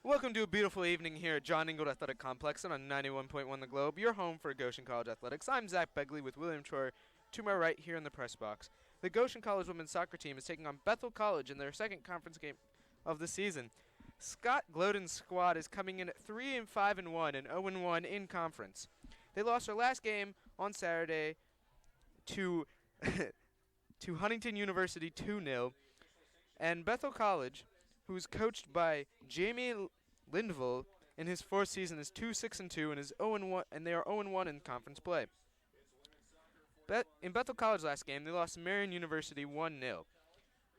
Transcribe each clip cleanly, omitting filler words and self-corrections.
Welcome to a beautiful evening here at John Ingold Athletic Complex and on 91.1 The Globe, your home for Goshen College Athletics. I'm Zach Begley with William Troyer to my right here in the press box. The Goshen College women's soccer team is taking on Bethel College in their second conference game of the season. Scott Glodden's squad is coming in at 3-5-1 and 0-1 in conference. They lost their last game on Saturday to to Huntington University 2-0, and Bethel College, who's coached by Jamie Lindvall in his fourth season, is 2-6-2 and is 0-1, and they are 0-1 in conference play. In Bethel College last game, they lost to Marion University 1-0.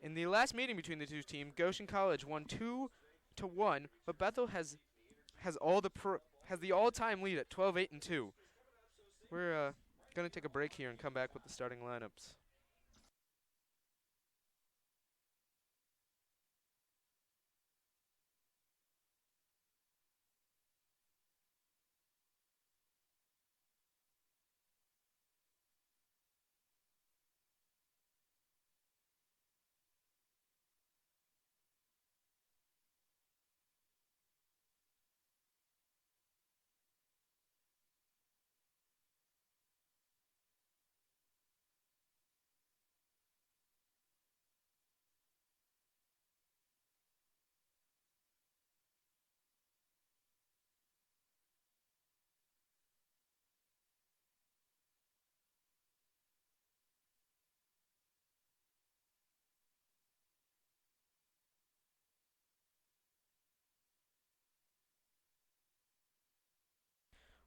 In the last meeting between the two teams, Goshen College won 2-1, but Bethel has the all-time lead at 12-8-2. We're gonna take a break here and come back with the starting lineups.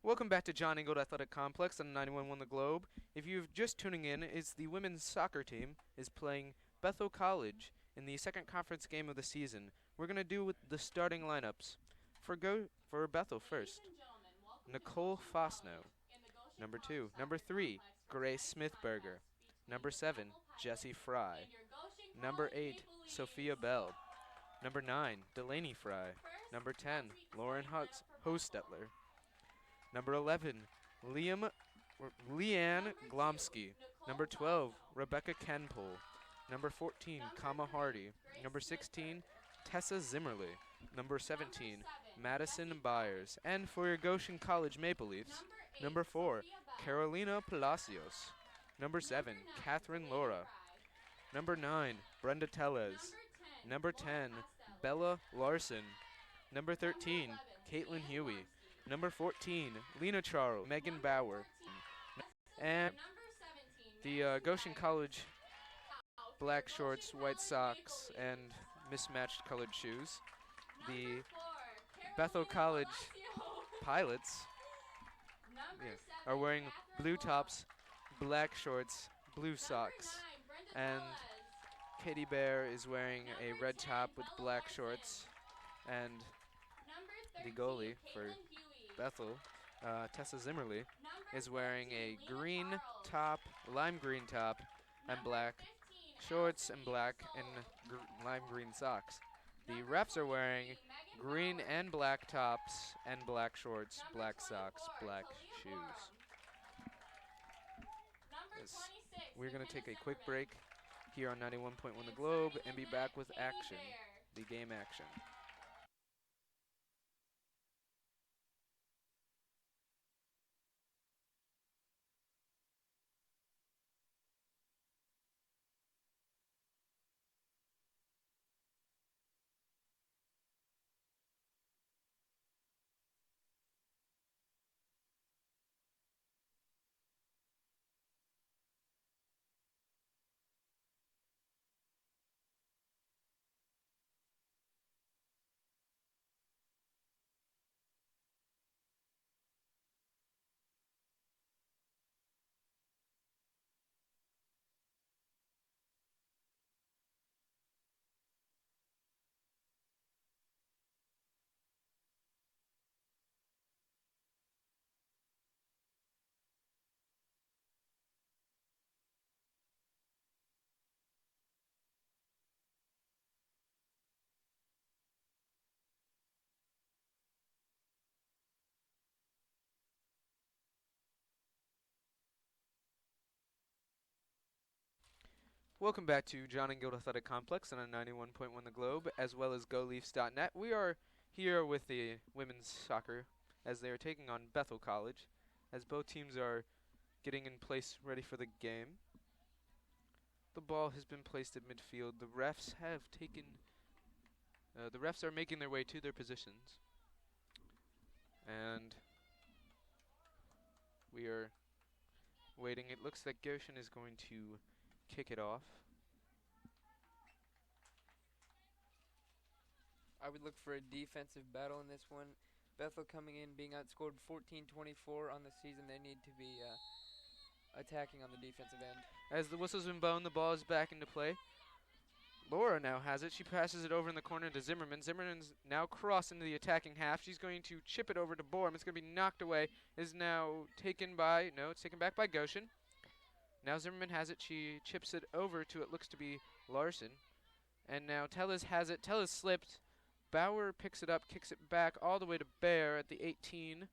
Welcome back to John Ingold Athletic Complex on 91.1 The Globe. If you're just tuning in, it's the women's soccer team is playing Bethel College in the second conference game of the season. We're going to do with the starting lineups. For Bethel first, Nicole Fosno. Number 2. Number 3, Grace Smithberger. Number 7, Jessie Fry. Number 8, Sophia Bell. Number 9, Delaney Fry. Number 10, Lauren Hostetler. Number 11, Leanne Glomsky. Number 12, Rebecca Kenpole. Number 14, Kama Hardy. Number 16, Tessa Zimmerly. Number 17, Madison Byers. And for your Goshen College Maple Leafs, number 4, Carolina Palacios. Number 7, Catherine Laura. Number 9, Brenda Tellez. Number 10, Bella Larson. Number 13, Caitlin Huey. Number 14, Lena Charles, Megan Bauer. And the Goshen College black shorts, white socks, and mismatched colored shoes. The Bethel College Pilots are wearing blue tops, black shorts, blue socks. And Katie Bear is wearing a red top with black shorts. And the goalie for Bethel, Tessa Zimmerly, is wearing a green top, lime green top, and black shorts and black and lime green socks. The refs are wearing green and black tops and black shorts, black socks, black shoes. We're going to take a quick break here on 91.1 The Globe and be back with action, the game action. Welcome back to John and Guild Athletic Complex and on 91.1 The Globe, as well as GoLeafs.net. We are here with the women's soccer as they are taking on Bethel College, as both teams are getting in place ready for the game. The ball has been placed at midfield. The refs are making their way to their positions. And we are waiting. It looks like Goshen is going to kick it off. I would look for a defensive battle in this one. Bethel coming in, being outscored 14-24 on the season. They need to be attacking on the defensive end. As the whistle's been blown, the ball is back into play. Laura now has it. She passes it over in the corner to Zimmerman. Zimmerman's now crossed into the attacking half. She's going to chip it over to Borum. It's going to be knocked away. Is now taken by, no, it's taken back by Goshen. Now Zimmerman has it. She chips it over to, it looks to be Larson. And now Tellez has it. Tellez slipped. Bauer picks it up, kicks it back all the way to Bear at the 18.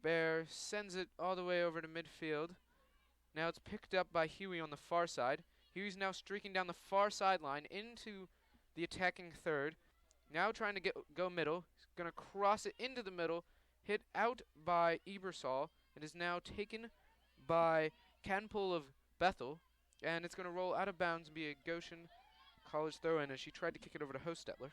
Bear sends it all the way over to midfield. Now it's picked up by Huey on the far side. Huey's now streaking down the far sideline into the attacking third. Now trying to go middle. He's going to cross it into the middle. Hit out by Ebersol. It is now taken by Canpole of Bethel. And it's going to roll out of bounds and be a Goshen College throw-in as she tried to kick it over to Hostetler.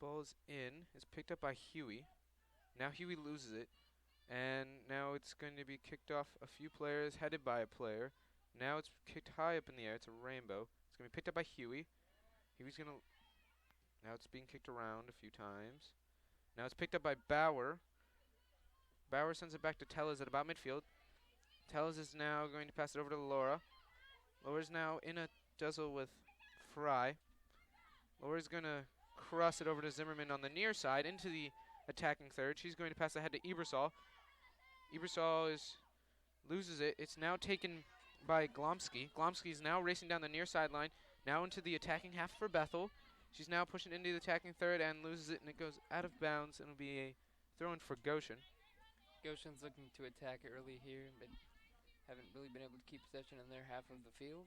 Ball's in. It's picked up by Huey. Now Huey loses it. And now it's going to be kicked off a few players, headed by a player. Now it's kicked high up in the air. It's a rainbow. It's going to be picked up by Huey. Huey's going to... Now it's being kicked around a few times. Now it's picked up by Bauer. Bauer sends it back to Tellez at about midfield. Tellez is now going to pass it over to Laura. Laura's now in a duzzle with Fry. Laura's going to cross it over to Zimmerman on the near side into the attacking third. She's going to pass ahead to Ebersol. Ebersol loses it. It's now taken by Glomsky. Glomsky is now racing down the near sideline, now into the attacking half for Bethel. She's now pushing into the attacking third and loses it, and it goes out of bounds, and it'll be a throw-in for Goshen. Goshen's looking to attack early here, but haven't really been able to keep possession in their half of the field.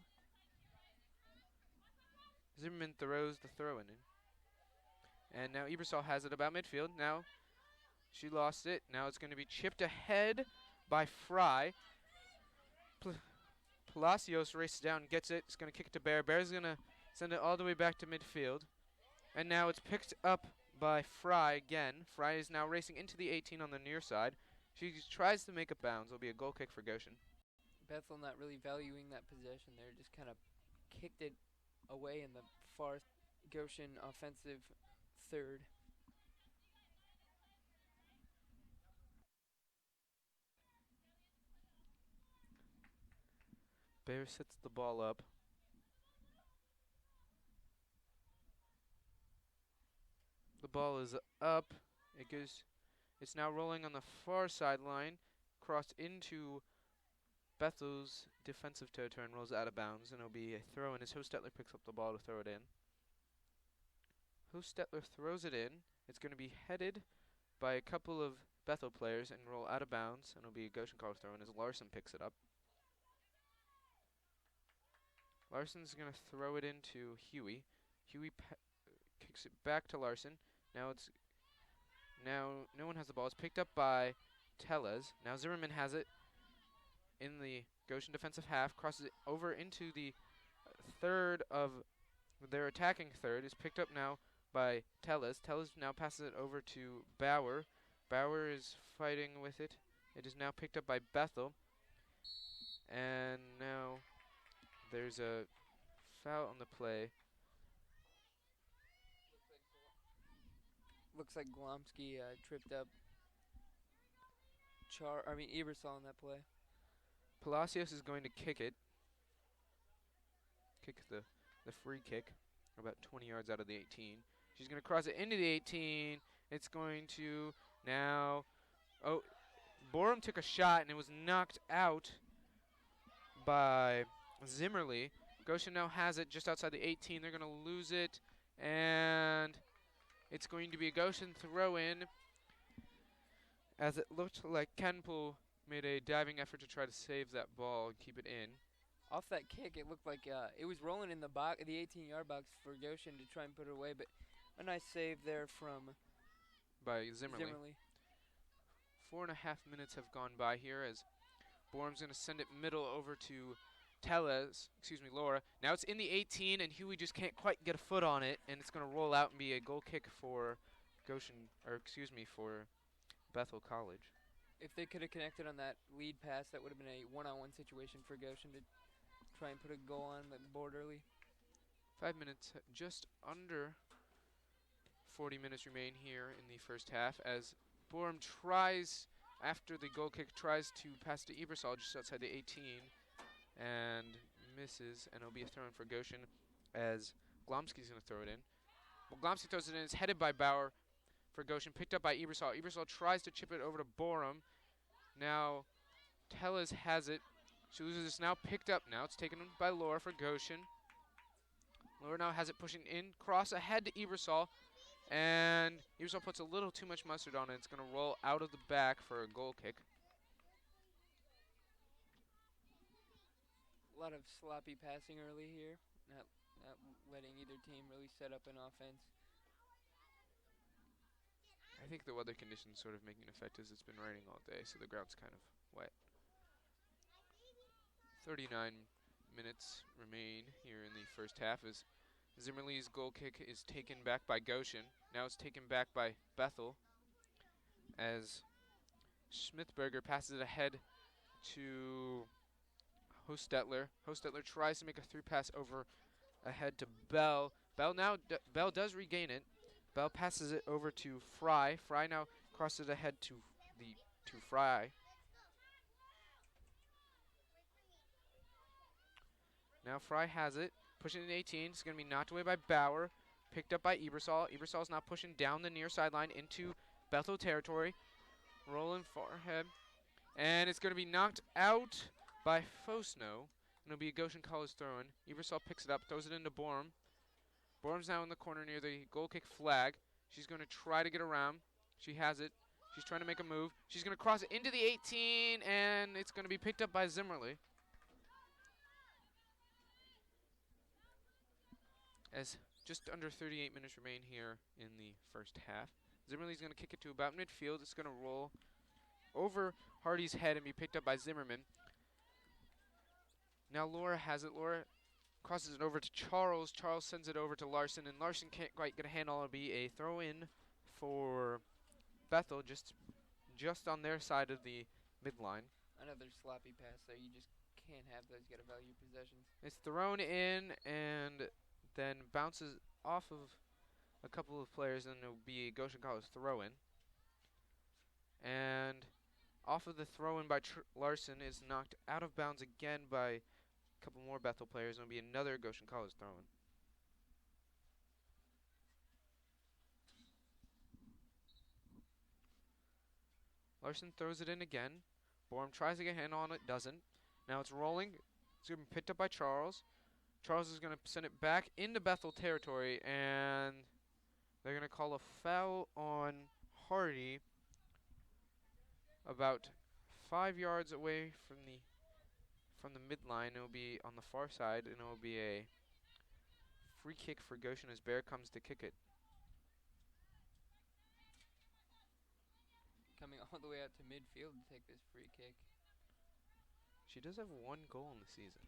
Zimmerman throws the throw-in in. And now Ebersol has it about midfield. Now she lost it. Now it's going to be chipped ahead by Fry. Palacios races down, gets it. It's going to kick it to Bear. Bear's going to send it all the way back to midfield. And now it's picked up by Fry again. Fry is now racing into the 18 on the near side. She tries to make a bounds. It'll be a goal kick for Goshen. Bethel not really valuing that possession there. Just kind of kicked it away in the far Goshen offensive third. Bear sets the ball up. The ball is up. It's now rolling on the far sideline, crossed into Bethel's defensive territory and rolls out of bounds, and it'll be a throw in as Hostetler picks up the ball to throw it in. Hostetler throws it in. It's going to be headed by a couple of Bethel players and roll out of bounds, and it'll be a Goshen College throw in as Larson picks it up. Larson's going to throw it into Huey. Huey kicks it back to Larson. Now no one has the ball. It's picked up by Tellez. Now Zimmerman has it in the Goshen defensive half, crosses it over into the third of their attacking third. It's picked up now by Tellez. Tellez now passes it over to Bauer. Bauer is fighting with it. It is now picked up by Bethel. And now there's a foul on the play. Looks like Glomsky tripped up Ebersol on that play. Palacios is going to kick it. Kick the free kick about 20 yards out of the 18. She's going to cross it into the 18. It's going to now... Oh, Borum took a shot and it was knocked out by Zimmerly. Goshen now has it just outside the 18. They're going to lose it, and It's going to be a Goshen throw-in, as it looked like Kenpool made a diving effort to try to save that ball and keep it in. Off that kick, it looked like it was rolling in the 18-yard box for Goshen to try and put it away, but a nice save there from By Zimmerly. 4.5 minutes have gone by here as Borum's going to send it middle over to Laura. Now it's in the 18, and Huey just can't quite get a foot on it, and it's going to roll out and be a goal kick for for Bethel College. If they could have connected on that lead pass, that would have been a one-on-one situation for Goshen to try and put a goal on the board early. 5 minutes, just under 40 minutes remain here in the first half as Borum tries, after the goal kick, tries to pass to Ebersol just outside the 18 and misses, and it'll be a throw in for Goshen as Glomsky's going to throw it in. Well, Glomsky throws it in, it's headed by Bauer for Goshen, picked up by Ebersol. Ebersol tries to chip it over to Borum. Now Tellez has it. She loses this, now picked up. Now it's taken by Laura for Goshen. Laura now has it pushing in, cross ahead to Ebersol. And Ebersol puts a little too much mustard on it. It's going to roll out of the back for a goal kick. A lot of sloppy passing early here, not letting either team really set up an offense. I think the weather conditions sort of making an effect as it's been raining all day, so the ground's kind of wet. 39 minutes remain here in the first half as Zimmerly's goal kick is taken back by Goshen. Now it's taken back by Bethel as Schmidberger passes it ahead to Hostetler. Hostetler tries to make a through pass over ahead to Bell. Bell does regain it. Bell passes it over to Fry. Fry now crosses it ahead to Fry. Now Fry has it, pushing it in 18. It's going to be knocked away by Bauer, picked up by Ebersol. Ebersol's now pushing down the near sideline into Bethel territory. Rolling forehead. And it's going to be knocked out by Fosno. And it'll be a Goshen College throw-in. Ebersol picks it up, throws it into Borum. Borum's now in the corner near the goal kick flag. She's going to try to get around. She has it. She's trying to make a move. She's going to cross it into the 18, and it's going to be picked up by Zimmerly. As just under 38 minutes remain here in the first half. Zimmerly's going to kick it to about midfield. It's going to roll over Hardy's head and be picked up by Zimmerman. Now Laura has it. Laura crosses it over to Charles. Charles sends it over to Larson, and Larson can't quite get a handle. It'll be a throw-in for Bethel, just on their side of the midline. Another sloppy pass there. You just can't have those. You got to value possessions. It's thrown in and then bounces off of a couple of players, and it'll be a Goshen College throw-in. And off of the throw-in by Larson is knocked out of bounds again by a couple more Bethel players, and it'll be another Goshen College throw-in. Larson throws it in again. Borum tries to get a hand on it, doesn't. Now it's rolling. It's going to be picked up by Charles. Charles is going to send it back into Bethel territory, and they're going to call a foul on Hardy about 5 yards away from the midline. It will be on the far side, and it will be a free kick for Goshen as Bear comes to kick it. Coming all the way out to midfield to take this free kick. She does have one goal in the season.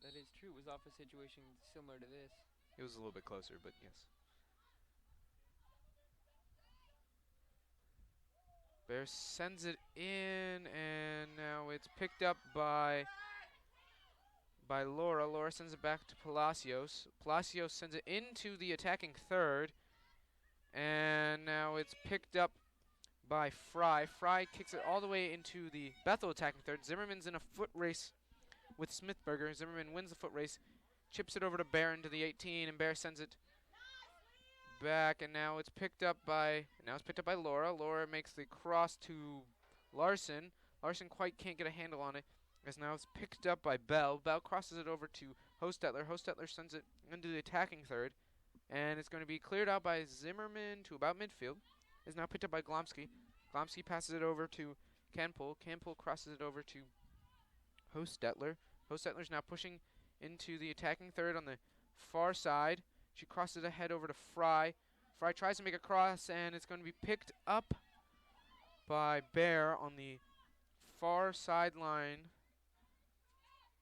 That is true. It was off a situation similar to this. It was a little bit closer, but yes. Bear sends it in, and now it's picked up by Laura. Laura sends it back to Palacios. Palacios sends it into the attacking third, and now it's picked up by Fry. Fry kicks it all the way into the Bethel attacking third. Zimmerman's in a foot race with Smithberger. Zimmerman wins the foot race, chips it over to Bear into the 18, and Bear sends it back, and now it's picked up by Laura. Laura makes the cross to Larson. Larson quite can't get a handle on it, as now it's picked up by Bell. Bell crosses it over to Hostetler. Hostetler sends it into the attacking third, And it's going to be cleared out by Zimmerman to about midfield. It's now picked up by Glomsky. Glomsky passes it over to Canpol. Canpol crosses it over to Hostetler. Hostetler's now pushing into the attacking third on the far side. She crosses ahead over to Fry. Fry tries to make a cross, and it's going to be picked up by Bear on the far sideline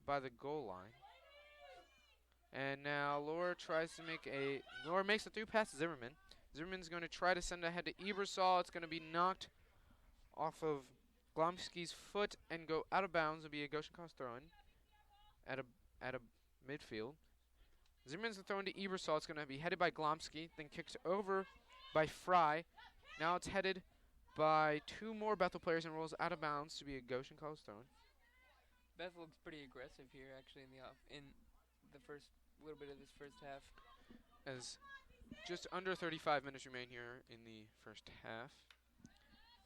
by the goal line. And now Laura makes a through pass to Zimmerman. Zimmerman's going to try to send ahead to Ebersol. It's going to be knocked off of Glomsky's foot and go out of bounds. It'll be a Goshen College throw-in at a midfield. Zimmerman's thrown to Ebersol. It's going to be headed by Glomsky, then kicked over by Fry. Now it's headed by two more Bethel players and rolls out of bounds to be a Goshen College throw-in. Bethel looks pretty aggressive here, actually, in the first little bit of this first half. As just under 35 minutes remain here in the first half.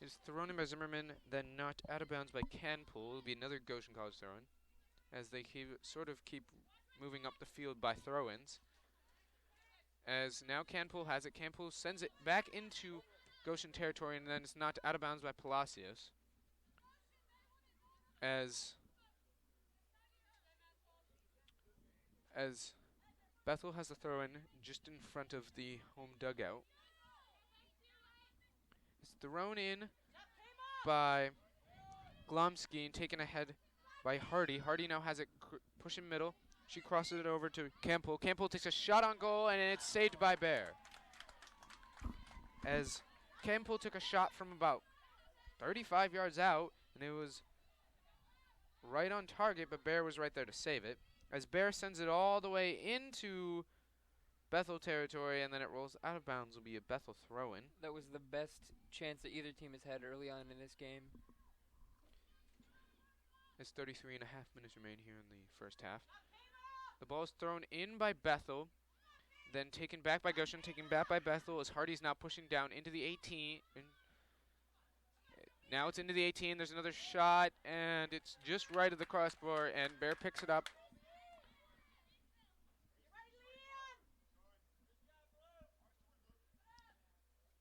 It's thrown in by Zimmerman, then knocked out of bounds by Canpool. It'll be another Goshen College throw-in, as they keep moving up the field by throw-ins. As now Canpool has it. Canpool sends it back into Goshen territory, and then it's knocked out of bounds by Palacios. As Bethel has a throw-in just in front of the home dugout. It's thrown in by Glomsky and taken ahead by Hardy. Hardy now has it pushing middle. She crosses it over to Campbell. Campbell takes a shot on goal, and it's saved by Bear. As Campbell took a shot from about 35 yards out, and it was right on target, but Bear was right there to save it. As Bear sends it all the way into Bethel territory, and then it rolls out of bounds. Will be a Bethel throw-in. That was the best chance that either team has had early on in this game. It's 33 and a half minutes remain here in the first half. The ball is thrown in by Bethel, then taken back by Goshen, taken back by Bethel as Hardy's now pushing down into the 18. Now it's into the 18. There's another shot, and it's just right of the crossbar, and Bear picks it up.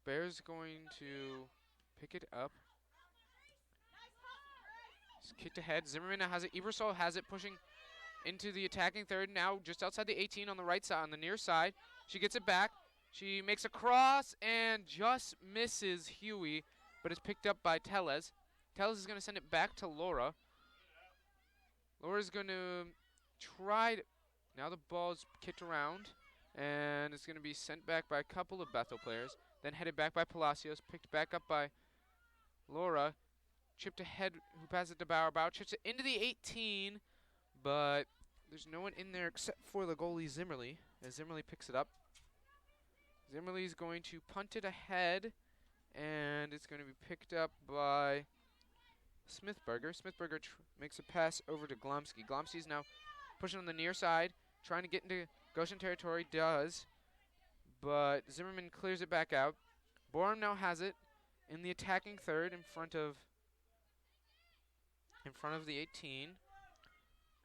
Bear's going to pick it up. It's kicked ahead. Zimmerman now has it. Ebersol has it, pushing into the attacking third. Now just outside the 18 on the right side, on the near side. She gets it back. She makes a cross and just misses Huey, but it's picked up by Tellez. Tellez is going to send it back to Laura. Laura's going to try. Now the ball's kicked around, and it's going to be sent back by a couple of Bethel players. Then headed back by Palacios, picked back up by Laura. Chipped ahead, who passes it to Bauer. Bauer chips it into the 18, but there's no one in there except for the goalie Zimmerly, as Zimmerly picks it up. Zimmerly's going to punt it ahead, and it's going to be picked up by Smithberger. Smithberger makes a pass over to Glomsky. Glomsky's now pushing on the near side, trying to get into Goshen territory, does, but Zimmerman clears it back out. Borum now has it in the attacking third in front of the 18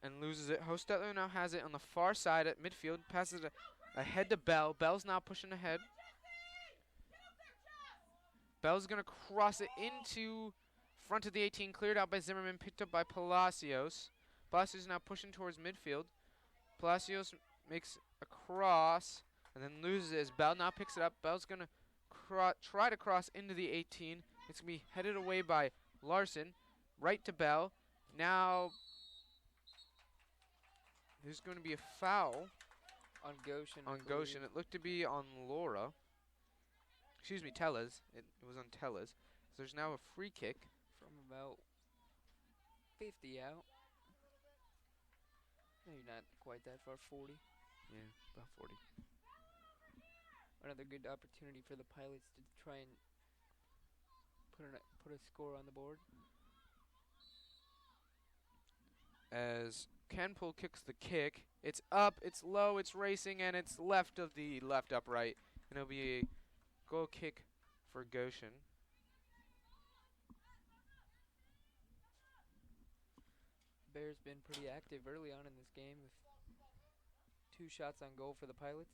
and loses it. Hostetler now has it on the far side at midfield, passes it ahead to Bell. Bell's now pushing ahead. Bell's going to cross it into front of the 18, cleared out by Zimmerman, picked up by Palacios. Palacios now pushing towards midfield. Palacios makes a cross and then loses it as Bell now picks it up. Bell's going to try to cross into the 18. It's going to be headed away by Larson, right to Bell. Now there's going to be a foul on Goshen. On Goshen. It looked to be on Laura. Excuse me, Tellez. It was on Tellez. So there's now a free kick. From about 50 out. Maybe not quite that far, 40. Yeah, about 40. Another good opportunity for the Pilots to try and put a score on the board. As Canpool kicks the kick, it's up, it's low, it's racing, and it's left of the left upright. And it'll be a goal kick for Goshen. Bears been pretty active early on in this game with 2 shots on goal for the Pilots.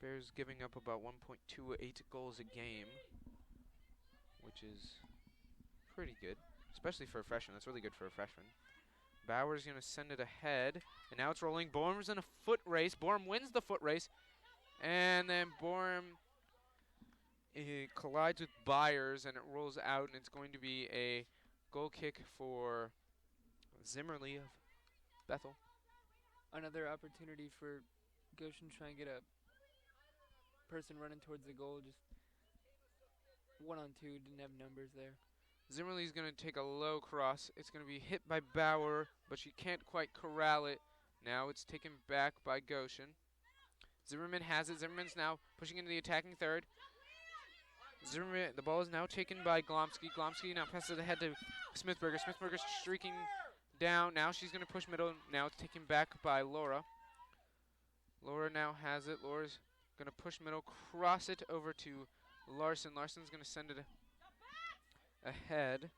Bears giving up about 1.28 goals a game, which is pretty good, especially for a freshman. That's really good for a freshman. Bauer's going to send it ahead, and now it's rolling. Borum's in a foot race. Borum wins the foot race, and then Borum collides with Byers, and it rolls out, and it's going to be a goal kick for Zimmerly of Bethel. Another opportunity for Goshen to try and get a person running towards the goal. Just 1-on-2, didn't have numbers there. Zimmerly's going to take a low cross. It's going to be hit by Bauer, but she can't quite corral it. Now it's taken back by Goshen. Zimmerman has it. Zimmerman's now pushing into the attacking third. Zimmerman, the ball is now taken by Glomsky. Glomsky now passes it ahead to Smithberger. Smithberger's streaking down. Now she's going to push middle. Now it's taken back by Laura. Laura now has it. Laura's going to push middle, cross it over to Larson. Larson's going to send it ahead.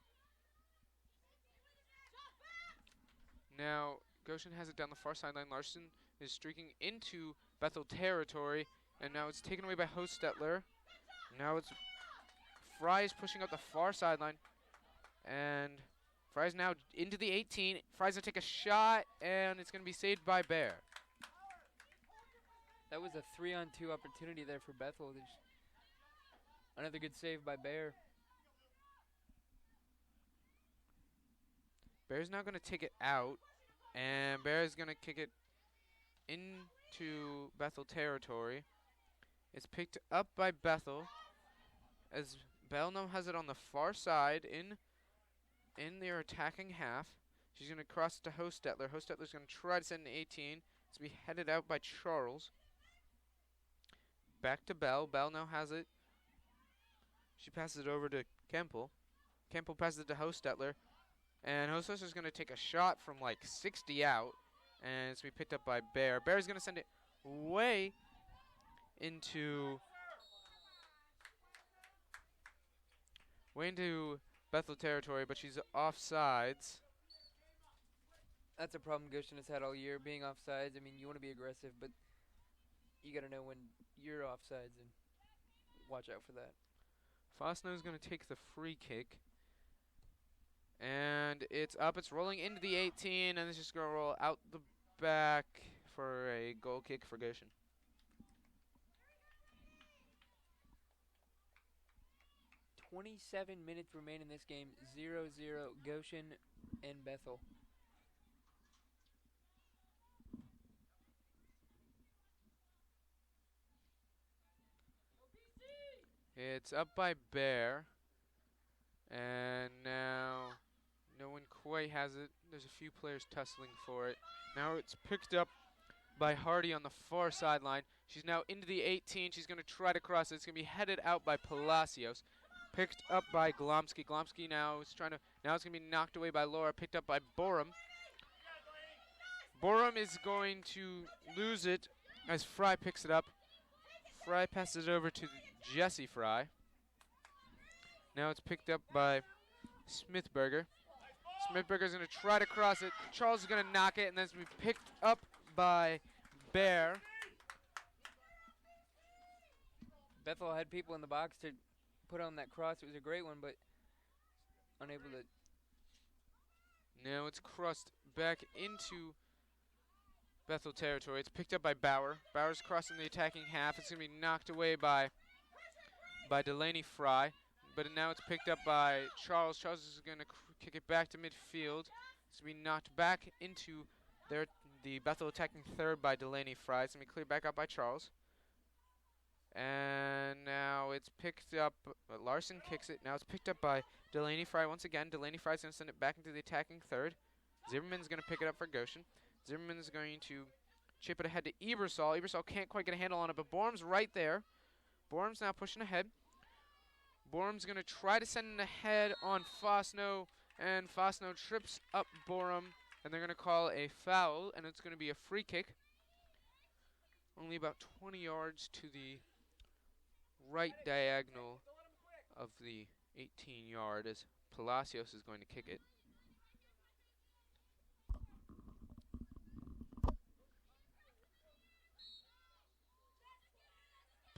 Now Goshen has it down the far sideline. Larson is streaking into Bethel territory, and now it's taken away by Hostetler. Now it's Fry's pushing up the far sideline, and Fry's now into the 18. Fry's going to take a shot, and it's going to be saved by Bear. That was a 3-on-2 opportunity there for Bethel. Another good save by Bear. Bear's now going to take it out, and Bear's going to kick it into Bethel territory. It's picked up by Bethel as Bell now has it on the far side in their attacking half. She's going to cross it to Hostetler. Hostetler's going to try to send an 18. It's to be headed out by Charles. Back to Bell. Bell now has it. She passes it over to Kempel. Kempel passes it to Hostetler. And Hostetler's going to take a shot from like 60 out. And it's going to be picked up by Bear. Bear's going to send it way into Bethel territory, but she's offsides. That's a problem Goshen has had all year, being offsides. I mean, you want to be aggressive, but you got to know when you're offsides and watch out for that. Fosno's going to take the free kick. And it's up. It's rolling into the 18, and it's just going to roll out the back for a goal kick for Goshen. 27 minutes remain in this game. 0-0 Goshen and Bethel. It's up by Bear. And now no one quite has it. There's a few players tussling for it. Now it's picked up by Hardy on the far sideline. She's now into the 18. She's going to try to cross it. It's going to be headed out by Palacios. Picked up by Glomsky. Glomsky now is now it's going to be knocked away by Laura. Picked up by Borum. Borum is going to lose it as Fry picks it up. Fry passes it over to Jesse Fry. Now it's picked up by Smithberger. Smithberger's going to try to cross it. Charles is going to knock it, and then it's going to be picked up by Bear. Bethel had people in the box to put on that cross. It was a great one, but unable to. Now it's crossed back into Bethel territory. It's picked up by Bauer. Bauer's crossing the attacking half. It's going to be knocked away by Delaney Fry. But now it's picked up by Charles. Charles is going to kick it back to midfield. It's going to be knocked back into the Bethel attacking third by Delaney Fry. It's going to be cleared back up by Charles. And now it's picked up. Larson kicks it. Now it's picked up by Delaney Fry once again. Delaney Fry's going to send it back into the attacking third. Zimmerman's going to pick it up for Goshen. Zimmerman's going to chip it ahead to Ebersol. Ebersol can't quite get a handle on it, but Borum's right there. Borum's now pushing ahead. Borum's going to try to send it ahead on Fosno, and Fosno trips up Borum, and they're going to call a foul, and it's going to be a free kick. Only about 20 yards to the right diagonal of the 18-yard as Palacios is going to kick it.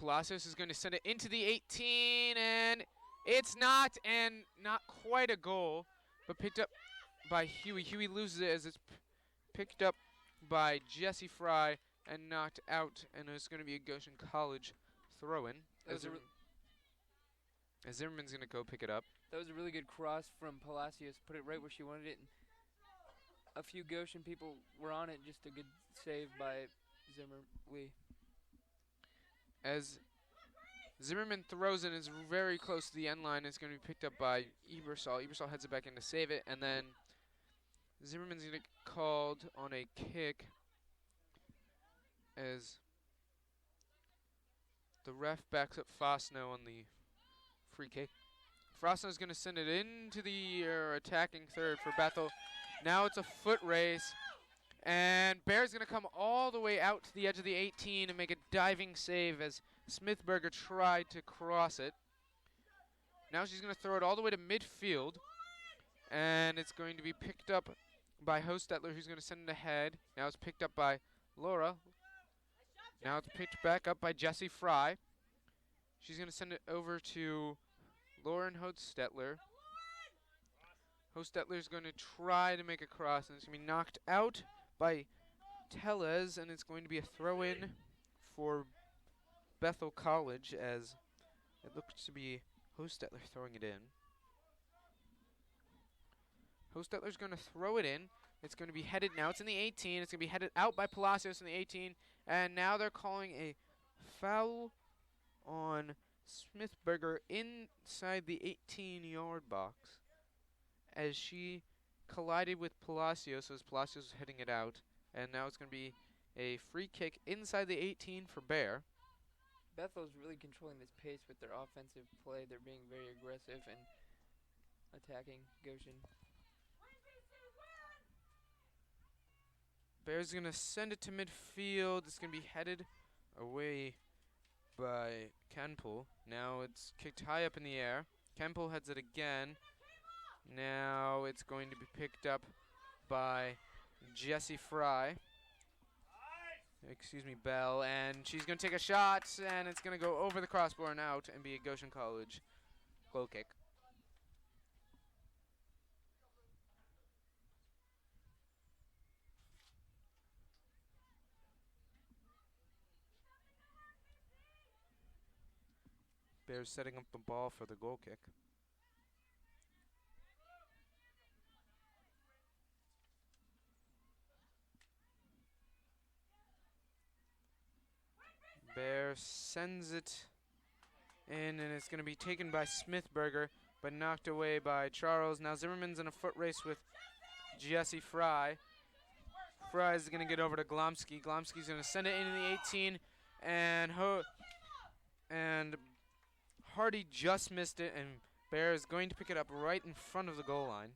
Palacios is going to send it into the 18, and it's not quite a goal, but picked up by Huey. Huey loses it as it's picked up by Jesse Fry and knocked out, and it's going to be a Goshen College throw-in. As Zimmerman's going to go pick it up. That was a really good cross from Palacios. Put it right where she wanted it. And a few Goshen people were on it. Just a good save by Zimmerly. As Zimmerman throws it, it's very close to the end line. It's going to be picked up by Ebersol. Ebersol heads it back in to save it, and then Zimmerman's going to get called on a kick as the ref backs up Fosno on the free kick. Fosno's going to send it into the attacking third for Bethel. Now it's a foot race, and Bear's going to come all the way out to the edge of the 18 and make a diving save as Smithberger tried to cross it. Now she's going to throw it all the way to midfield, and it's going to be picked up by Hostetler, who's going to send it ahead. Now it's picked up by Laura. Now it's picked back up by Jessie Fry. She's going to send it over to Lauren Hostetler. Hostetler's going to try to make a cross, and it's going to be knocked out by Tellez, and it's going to be a throw-in for Bethel College as it looks to be Hostetler throwing it in. Hostetler's going to throw it in. It's going to be headed now. It's in the 18. It's going to be headed out by Palacios in the 18. And now they're calling a foul on Smithberger inside the 18-yard box as she collided with Palacios as Palacios was heading it out. And now it's going to be a free kick inside the 18 for Bear. Bethel's really controlling this pace with their offensive play. They're being very aggressive and attacking Goshen. Bear's going to send it to midfield. It's going to be headed away by Canpool. Now it's kicked high up in the air. Canpool heads it again. Now it's going to be picked up by Jessie Fry. Excuse me, Bell. And she's going to take a shot, and it's going to go over the crossbar and out and be a Goshen College goal kick. Bears setting up the ball for the goal kick. Bear sends it in, and it's going to be taken by Smithberger, but knocked away by Charles. Now Zimmerman's in a foot race with Jessie Fry. Fry is going to get over to Glomsky. Glomsky's going to send it into the 18, and Hardy just missed it, and Bear is going to pick it up right in front of the goal line.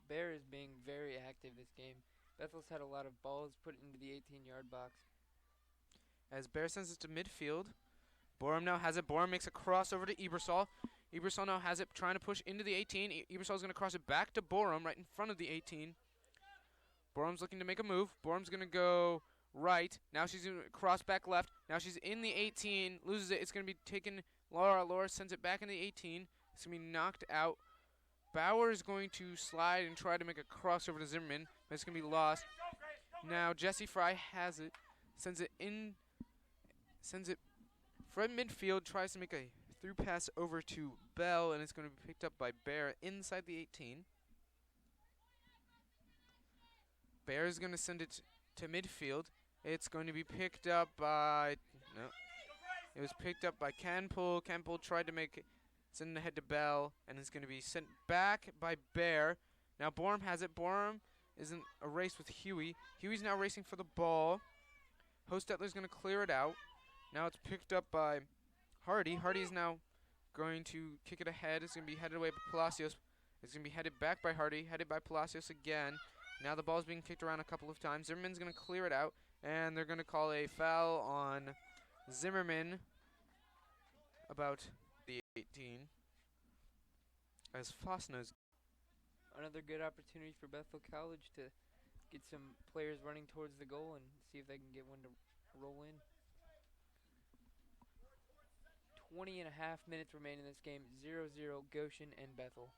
Bear is being very active this game. Bethel's had a lot of balls put into the 18-yard box. As Bear sends it to midfield, Borum now has it. Borum makes a cross over to Ebersol. Ebersol now has it, trying to push into the 18. Ebersol's going to cross it back to Borum right in front of the 18. Borum's looking to make a move. Borum's going to go right. Now she's going to cross back left. Now she's in the 18, loses it. It's going to be taken. Laura sends it back in the 18. It's going to be knocked out. Bauer is going to slide and try to make a cross over to Zimmerman, but it's going to be lost. Now Jessie Fry has it, sends it from midfield, tries to make a through pass over to Bell, and it's going to be picked up by Bear inside the 18. Bear is going to send it to midfield. It's going to be picked up by, no, it was picked up by Canpool. Canpool tried to send it ahead to Bell, and it's going to be sent back by Bear. Now Borum has it. Borum is in a race with Huey. Huey's now racing for the ball. Hostetler's going to clear it out. Now it's picked up by Hardy. Hardy's now going to kick it ahead. It's going to be headed away by Palacios. It's going to be headed back by Hardy, headed by Palacios again. Now the ball's being kicked around a couple of times. Zimmerman's going to clear it out, and they're going to call a foul on Zimmerman about the 18. As Fosna's another good opportunity for Bethel College to get some players running towards the goal and see if they can get one to roll in. 20 and a half minutes remaining in this game. 0-0 Goshen and Bethel.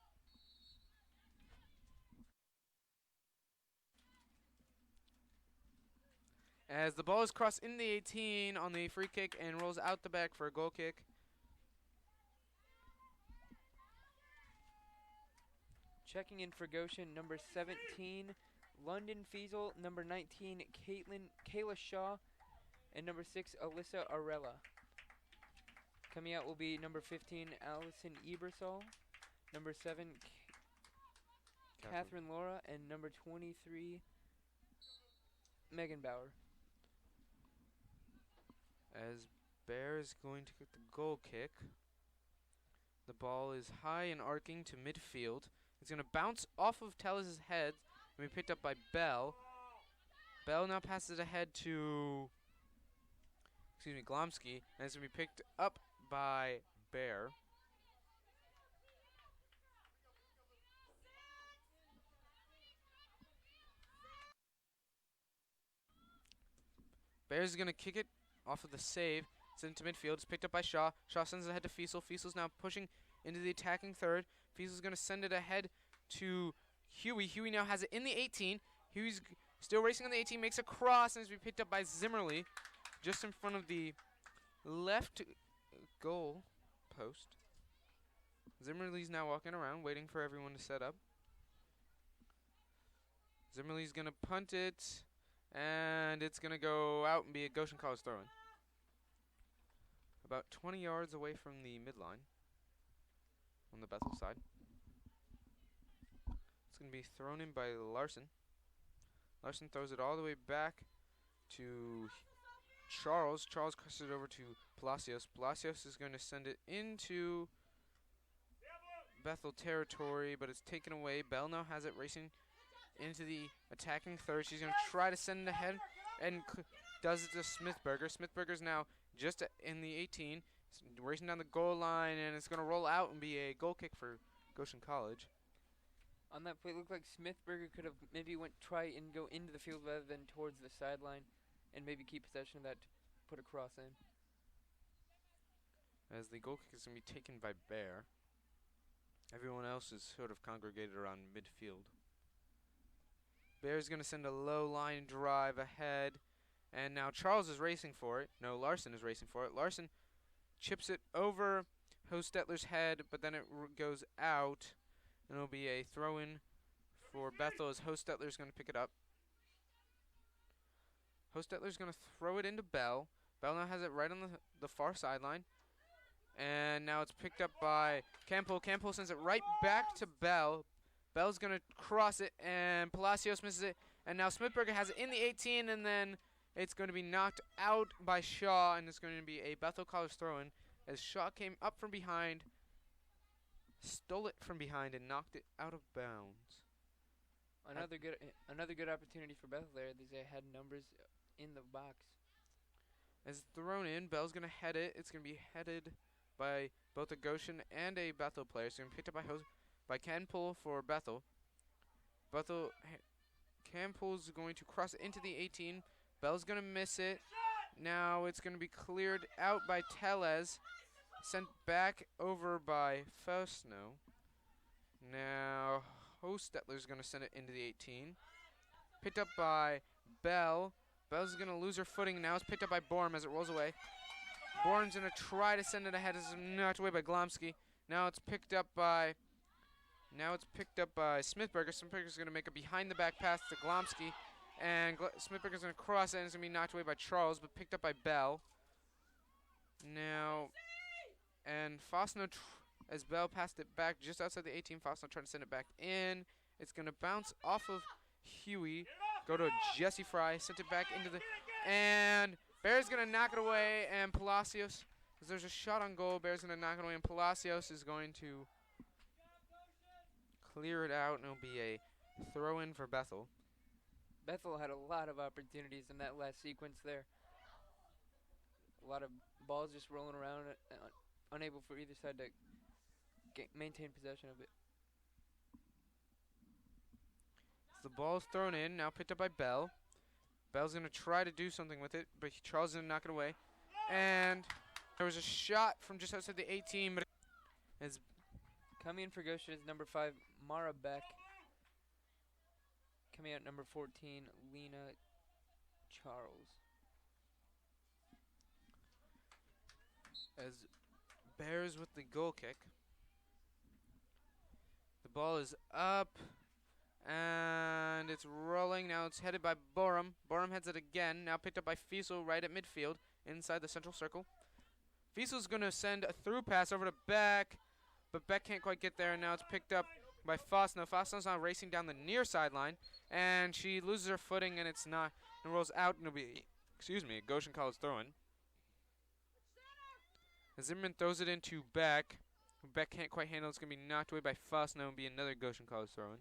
As the ball is crossed in the 18 on the free kick and rolls out the back for a goal kick. Checking in for Goshen, number 17, London Fiesel, number 19, Kayla Shaw, and number 6, Alyssa Arella. Coming out will be number 15, Allison Ebersol, number 7, Catherine Laura, and number 23, Megan Bauer. As Bear is going to get the goal kick. The ball is high and arcing to midfield. It's going to bounce off of Tellis' head and be picked up by Bell. Bell now passes it ahead to, Glomsky, and it's going to be picked up by Bear. Bear's going to kick it off of the save. It's into midfield. It's picked up by Shaw. Shaw sends it ahead to Fiesel. Fiesel's now pushing into the attacking third. Fiesel's going to send it ahead to Huey. Huey now has it in the 18. Huey's still racing on the 18. Makes a cross and is picked up by Zimmerly just in front of the left goal post. Zimmerly's now walking around waiting for everyone to set up. Zimmerly's going to punt it. And it's going to go out and be a Goshen College throw-in. About 20 yards away from the midline on the Bethel side. It's going to be thrown in by Larson. Larson throws it all the way back to Charles. Charles crosses it over to Palacios. Palacios is going to send it into Bethel territory, but it's taken away. Bell now has it racing into the attacking third. She's going to try to send it ahead and does it to Smithberger. Smithberger's now just in the 18, racing down the goal line, and it's going to roll out and be a goal kick for Goshen College. On that play, it looked like Smithberger could have maybe try and go into the field rather than towards the sideline and maybe keep possession of that to put a cross in. As the goal kick is going to be taken by Bear. Everyone else is sort of congregated around midfield. Bear's going to send a low line drive ahead. And now Charles is racing for it. No, Larson is racing for it. Larson chips it over Hostetler's head, but then it goes out. And it'll be a throw-in for Bethel as Hostetler's going to pick it up. Hostetler's going to throw it into Bell. Bell now has it right on the far sideline. And now it's picked up by Campbell. Campbell sends it right back to Bell. Bell's going to cross it, and Palacios misses it. And now Smithberger has it in the 18, and then it's going to be knocked out by Shaw, and it's going to be a Bethel College throw-in as Shaw came up from behind, stole it from behind, and knocked it out of bounds. Another good opportunity for Bethel there. They had numbers in the box. As it's thrown in, Bell's going to head it. It's going to be headed by both a Goshen and a Bethel player. It's going to be picked up by Canpool for Bethel. Canpool's going to cross it into the 18. Bell's going to miss it. Now it's going to be cleared out by Tellez. Sent back over by Faustno. Now Hostetler's going to send it into the 18. Picked up by Bell. Bell's going to lose her footing. Now it's picked up by Borm as it rolls away. Borm's going to try to send it ahead. It's knocked away by Glomsky. Now it's picked up by Smithberger. Smithberger's going to make a behind-the-back pass to Glomsky. And Smithberger's going to cross it, and it's going to be knocked away by Charles, but picked up by Bell. Now, and Faustno, as Bell passed it back just outside the 18, Faustno trying to send it back in. It's going to bounce off of Huey, go to Jesse Fry, sent it back into the, and Bear's going to knock it away, and Palacios, because there's a shot on goal, Bear's going to knock it away, and Palacios is going to clear it out, and it'll be a throw-in for Bethel. Bethel had a lot of opportunities in that last sequence there. A lot of balls just rolling around, unable for either side to maintain possession of it. So the ball's thrown in, now picked up by Bell. Bell's going to try to do something with it, but Charles is going to knock it away. And There was a shot from just outside the 18, but as Coming in for Goshen is number 5, Mara Beck. Coming out number 14, Lena Charles. as Bears with the goal kick. The ball is up, and it's rolling. Now it's headed by Borum. Borum heads it again. Now picked up by Fiesel right at midfield, inside the central circle. Fiesel's going to send a through pass over to Beck, but Beck can't quite get there, and now it's picked up by Fosno. Fosno's now racing down the near sideline, and she loses her footing, and it's not, and rolls out, and it'll be, a Goshen College throw-in. Zimmerman throws it into Beck. Beck can't quite handle it. It's going to be knocked away by Fosno and be another Goshen College throw-in.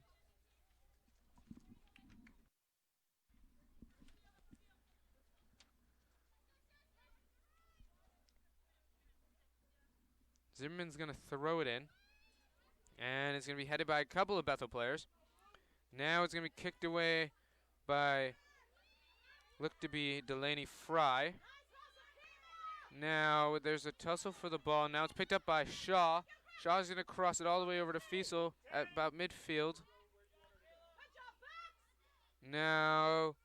Zimmerman's going to throw it in, and it's going to be headed by a couple of Bethel players. Now it's going to be kicked away by, look to be Delaney Fry. Now there's a tussle for the ball. Now it's picked up by Shaw. Shaw's going to cross it all the way over to Fiesel at about midfield. Now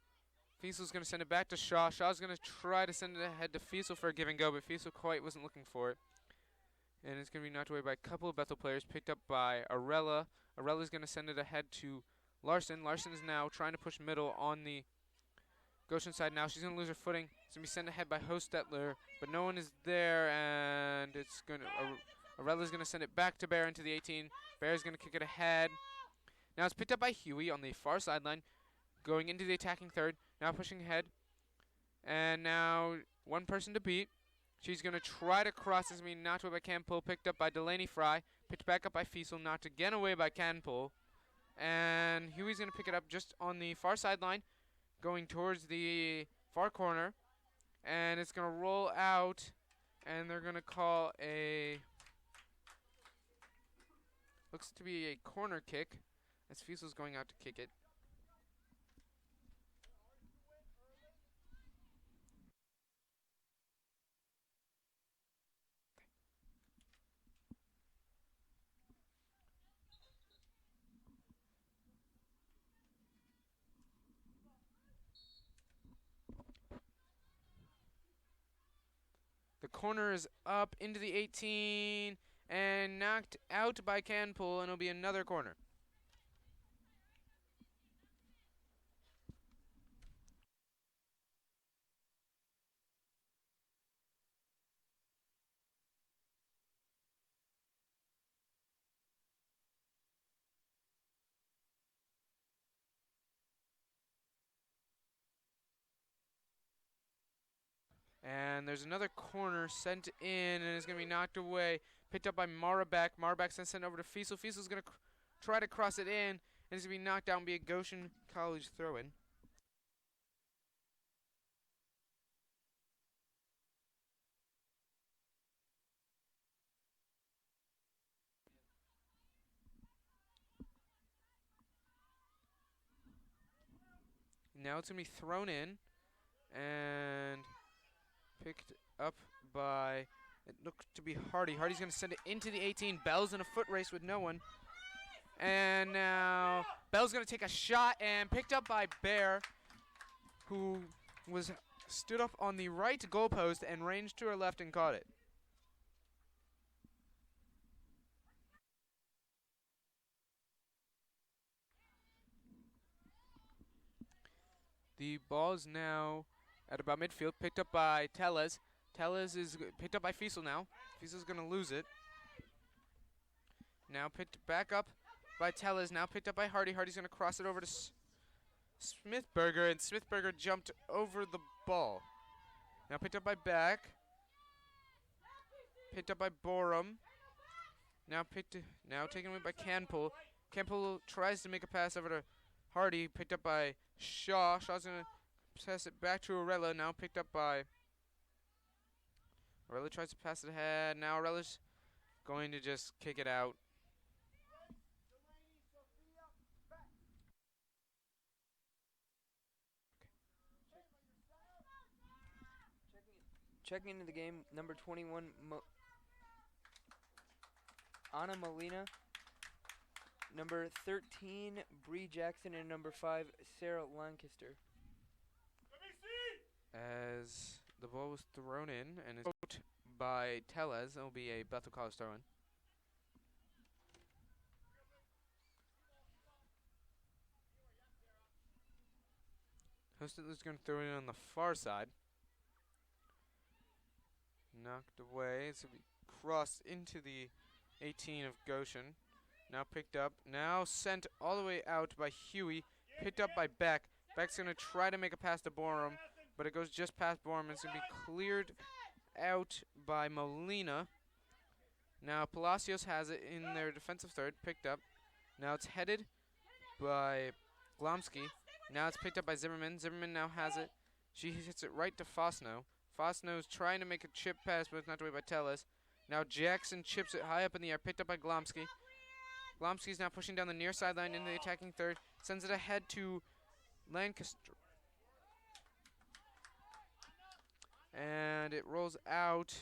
Fiesel's going to send it back to Shaw. Shaw's going to try to send it ahead to Fiesel for a give and go, but Fiesel quite wasn't looking for it. And it's going to be knocked away by a couple of Bethel players, picked up by Arella. Arella's going to send it ahead to Larson. Larson is now trying to push middle on the Goshen side now. She's going to lose her footing. It's going to be sent ahead by Hostetler, but no one is there, and it's going to Arella's going to send it back to Bear into the 18. Bear's going to kick it ahead. Now it's picked up by Huey on the far sideline, going into the attacking third. Now pushing ahead, and now one person to beat. She's going to try to cross. It's going to be knocked away by Canpole, picked up by Delaney Fry, picked back up by Fiesel, knocked again away by Canpole, and Huey's going to pick it up just on the far sideline, going towards the far corner, and it's going to roll out, and they're going to call a, looks to be a corner kick, as Fiesel's going out to kick it. The corner is up into the 18 and knocked out by Canpool, and it'll be another corner. And there's another corner sent in, and it's going to be knocked away. Picked up by Marabeck. Marabeck's then sent over to Fiesel. Fiesel's going to try to cross it in, and it's going to be knocked out and be a Goshen College throw-in. Now it's going to be thrown in, and picked up by, it looked to be Hardy. Hardy's going to send it into the 18. Bell's in a foot race with no one. And now Bell's going to take a shot, and picked up by Bear, who was stood up on the right goalpost and ranged to her left and caught it. The ball is now at about midfield, picked up by Tellez. Tellez is picked up by Fiesel now. Fiesel's going to lose it. Now picked back up by Tellez, now picked up by Hardy. Hardy's going to cross it over to Smithberger, and Smithberger jumped over the ball. Now picked up by Beck. Picked up by Borum. Now taken away by Canpool. Canpool tries to make a pass over to Hardy, picked up by Shaw. Shaw's going to pass it back to Arella, now picked up by Arella, tries to pass it ahead. Now Arella's going to just kick it out. checking into the game, number 21, Anna Molina. Number 13, Bree Jackson, and number 5, Sarah Lancaster. As the ball was thrown in and is out by Tellez, it'll be a Bethel College throw-in. Hostetler's going to throw it in on the far side. Knocked away. It's going to be crossed into the 18 of Goshen. Now picked up. Now sent all the way out by Huey. Picked up by Beck. Beck's going to try to make a pass to Borum, but it goes just past Borum. It's going to be cleared out by Molina. Now Palacios has it in their defensive third. Picked up. Now it's headed by Glomsky. Now it's picked up by Zimmerman. Zimmerman now has it. She hits it right to Fosno. Fosno's trying to make a chip pass, but it's knocked away by Tellez. Now Jackson chips it high up in the air, picked up by Glomsky. Glomsky's now pushing down the near sideline into the attacking third. Sends it ahead to Lancaster. And it rolls out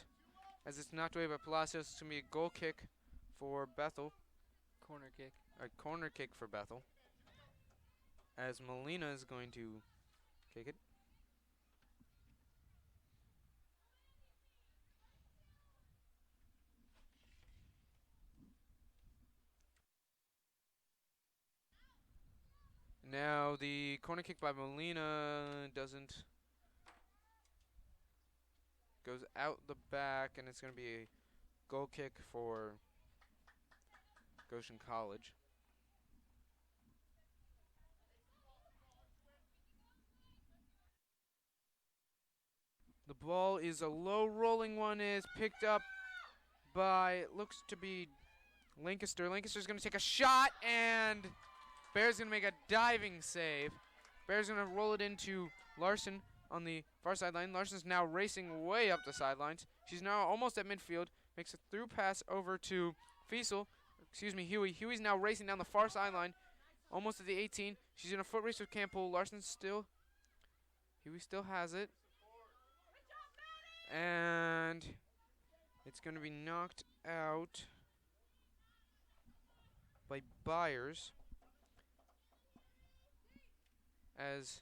as it's knocked away by Palacios. It's going to be a goal kick for Bethel. Corner kick. A corner kick for Bethel. As Molina is going to kick it. Now the corner kick by Molina doesn't, goes out the back, and it's going to be a goal kick for Goshen College. The ball is a low rolling one, is picked up by, looks to be Lancaster. Lancaster's going to take a shot, and Bear's going to make a diving save. Bear's going to roll it into Larson on the far sideline. Larson's now racing way up the sidelines. She's now almost at midfield. Makes a through pass over to Huey. Huey's now racing down the far sideline, almost at the 18. She's in a foot race with Campbell. Huey still has it. And it's going to be knocked out by Byers. As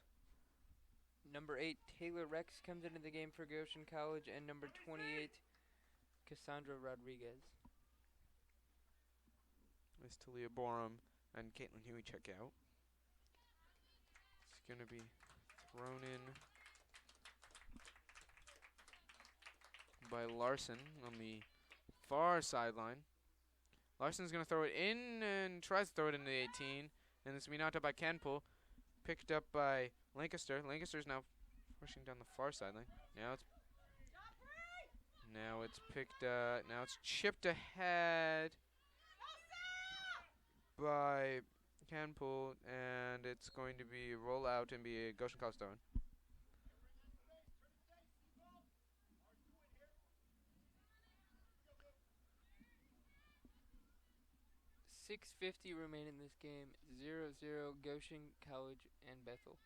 number 8, Taylor Rex comes into the game for Goshen College, and number 28, Cassandra Rodriguez. As Talia Borum and Caitlin Huey check out. It's going to be thrown in by Larson on the far sideline. Larson's going to throw it in and tries to throw it into the 18. And it's going to be knocked up by Canpool. Picked up by Lancaster. Lancaster's now pushing down the far sideline. Now it's picked now it's chipped ahead by Canpool, and it's going to be roll out and be a Goshen College throw-in. 6:50 remain in this game. 0-0 Goshen College and Bethel.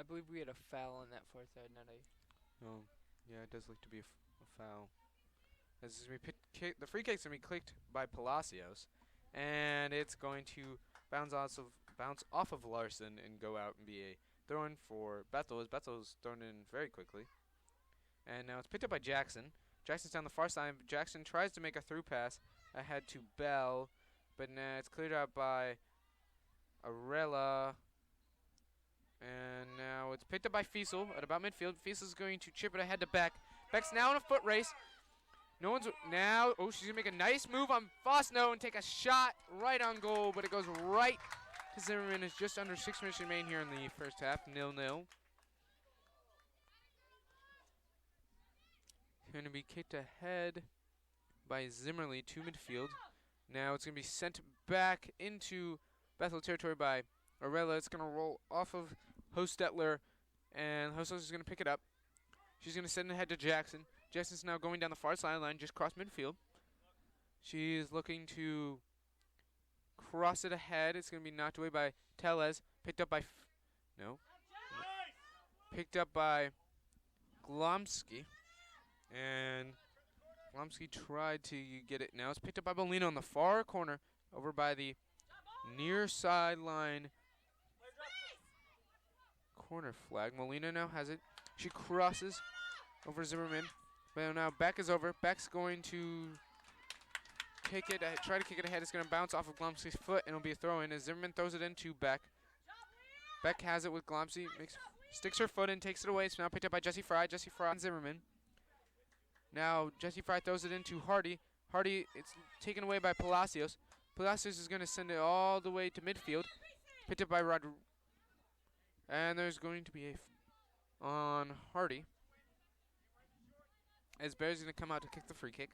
I believe we had a foul on that far side, not a... Oh, yeah, it does look to be a foul. As the free kick's going to be clicked by Palacios, and it's going to bounce off of Larson and go out and be a throw-in for Bethel, as Bethel's thrown in very quickly. And now it's picked up by Jackson. Jackson's down the far side. Jackson tries to make a through pass ahead to Bell, but now it's cleared out by Arella. And now it's picked up by Fiesel at about midfield. Fiesel's going to chip it ahead to Beck. Beck's now in a foot race. She's going to make a nice move on Fosno and take a shot right on goal, but it goes right to Zimmerman. It's just under 6 minutes remain here in the first half, 0-0. Going to be kicked ahead by Zimmerly to midfield. Now it's going to be sent back into Bethel territory by Arella. It's going to roll off of Hostetler, and Hostetler is going to pick it up. She's going to send it ahead to Jackson. Jackson's now going down the far sideline, just cross midfield. She's looking to cross it ahead. It's going to be knocked away by Tellez. Picked up by picked up by Glomsky. And Glomsky tried to get it. Now it's picked up by Molina on the far corner over by the near sideline corner flag. Molina now has it. She crosses over Zimmerman. But now Beck is over. Beck's going to kick it, try to kick it ahead. It's going to bounce off of Glomsky's foot, and it'll be a throw-in as Zimmerman throws it into Beck. Beck has it with Glomsky, sticks her foot in, takes it away. It's now picked up by Jesse Fry. Jesse Fry and Zimmerman. Now Jesse Fry throws it into Hardy. Hardy, it's taken away by Palacios. Palacios is going to send it all the way to midfield. Picked up by and there's going to be a on Hardy. As Bear's going to come out to kick the free kick.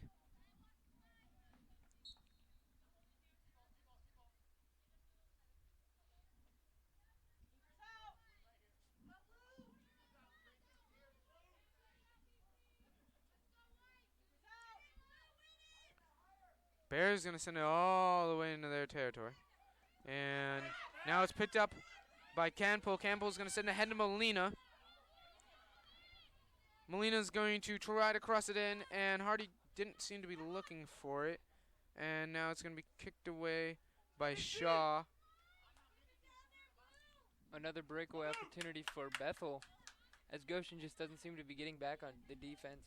Bears going to send it all the way into their territory. And now it's picked up by Canpole. Campbell's going to send it ahead to Molina. Molina's going to try to cross it in, and Hardy didn't seem to be looking for it. And now it's going to be kicked away by Shaw. Another breakaway opportunity for Bethel, as Goshen just doesn't seem to be getting back on the defense.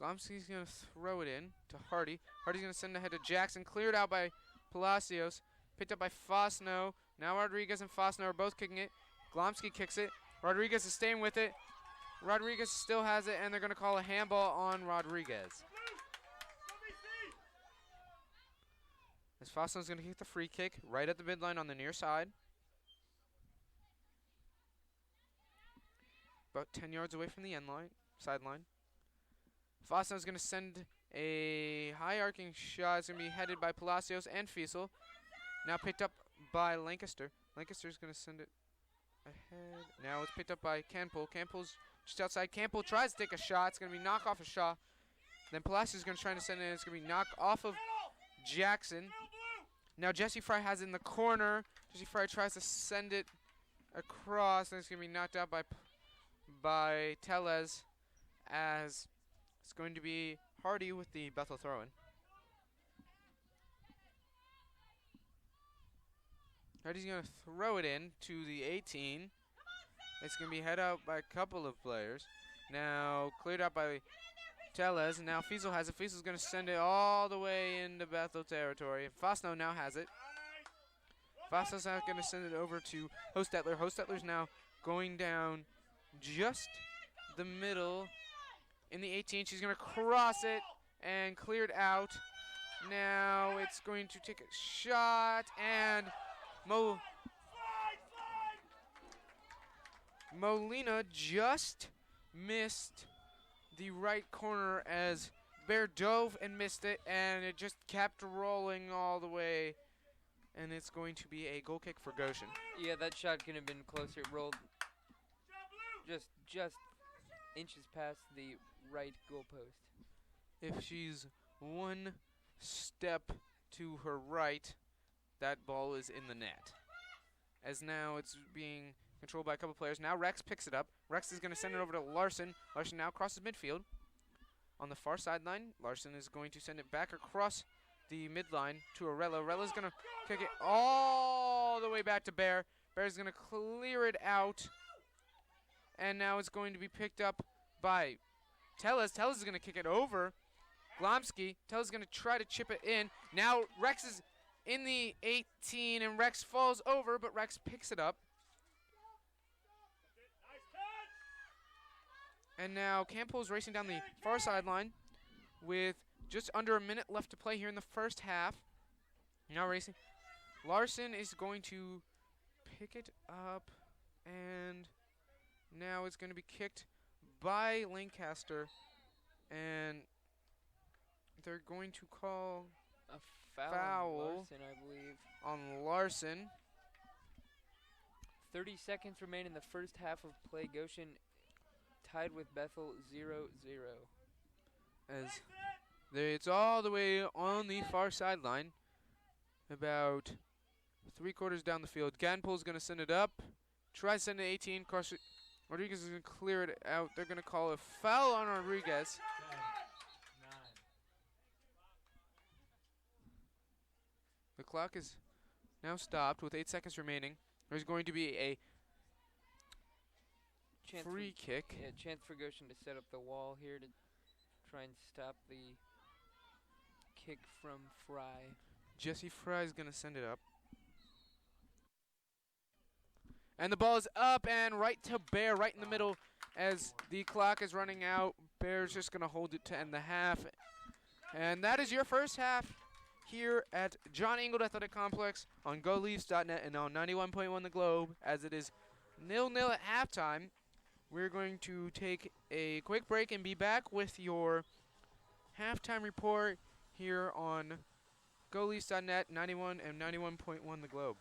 Glomsky's going to throw it in to Hardy. Hardy's going to send it ahead to Jackson. Cleared out by Palacios. Picked up by Fosno. Now Rodriguez and Fosno are both kicking it. Glomsky kicks it. Rodriguez is staying with it. Rodriguez still has it, and they're going to call a handball on Rodriguez. As Fosno's going to kick the free kick right at the midline on the near side. About 10 yards away from the end line, sideline. Fosno's going to send a high arcing shot. It's going to be headed by Palacios and Fiesel. Now picked up by Lancaster. Lancaster's going to send it ahead. Now it's picked up by Canpole. Canpole's just outside. Campbell tries to take a shot. It's going to be knocked off of Shaw. Then Palacios is going to try to send it in. It's going to be knocked off of Jackson. Now Jesse Fry has it in the corner. Jesse Fry tries to send it across, and it's going to be knocked out by Tellez, as it's going to be Hardy with the Bethel throw-in. Hardy's going to throw it in to the 18. It's going to be head out by a couple of players. Now cleared out by Tellez. And now Fiesel has it. Fiesel's going to send it all the way into Bethel territory. Fosno now has it. Fosno's now going to send it over to Hostetler. Hostetler's now going down just the middle in the 18. She's going to cross it and cleared out. Now it's going to take a shot, and Molina just missed the right corner as Bear dove and missed it, and it just kept rolling all the way, and it's going to be a goal kick for Goshen. Yeah, that shot could have been closer. It rolled just inches past the right goalpost. If she's one step to her right, that ball is in the net. As now it's being controlled by a couple players. Now Rex picks it up. Rex is going to send it over to Larson. Larson now crosses midfield. On the far sideline, Larson is going to send it back across the midline to Arella. Arella's going to kick it all the way back to Bear. Bear's going to clear it out. And now it's going to be picked up by Tellez. Tellez is going to kick it over Glomsky. Tellez is going to try to chip it in. Now Rex is in the 18, and Rex falls over, but Rex picks it up. And now Campbell's racing down the far sideline with just under a minute left to play here in the first half. Now racing. Larson is going to pick it up, and now it's going to be kicked by Lancaster, and they're going to call a foul on Larson, I believe. On Larson. 30 seconds remain in the first half of play. Goshen tied with Bethel 0-0. As it's all the way on the far sideline. about 3/4 down the field. Ganpool's going to send it up. Try sending 18. Rodriguez is going to clear it out. They're going to call a foul on Rodriguez. 10, 9. The clock is now stopped with 8 seconds remaining. There's going to be a Chance free kick. Yeah, chance for Goshen to set up the wall here to try and stop the kick from Fry. Jesse Fry's going to send it up. And the ball is up and right to Bear, right in the middle as the clock is running out. Bear's just going to hold it to end the half. And that is your first half here at John Ingold Athletic Complex on GoLeafs.net and on 91.1 The Globe, as it is 0-0 at halftime. We're going to take a quick break and be back with your halftime report here on GoLeafs.net, 91 and 91.1 The Globe.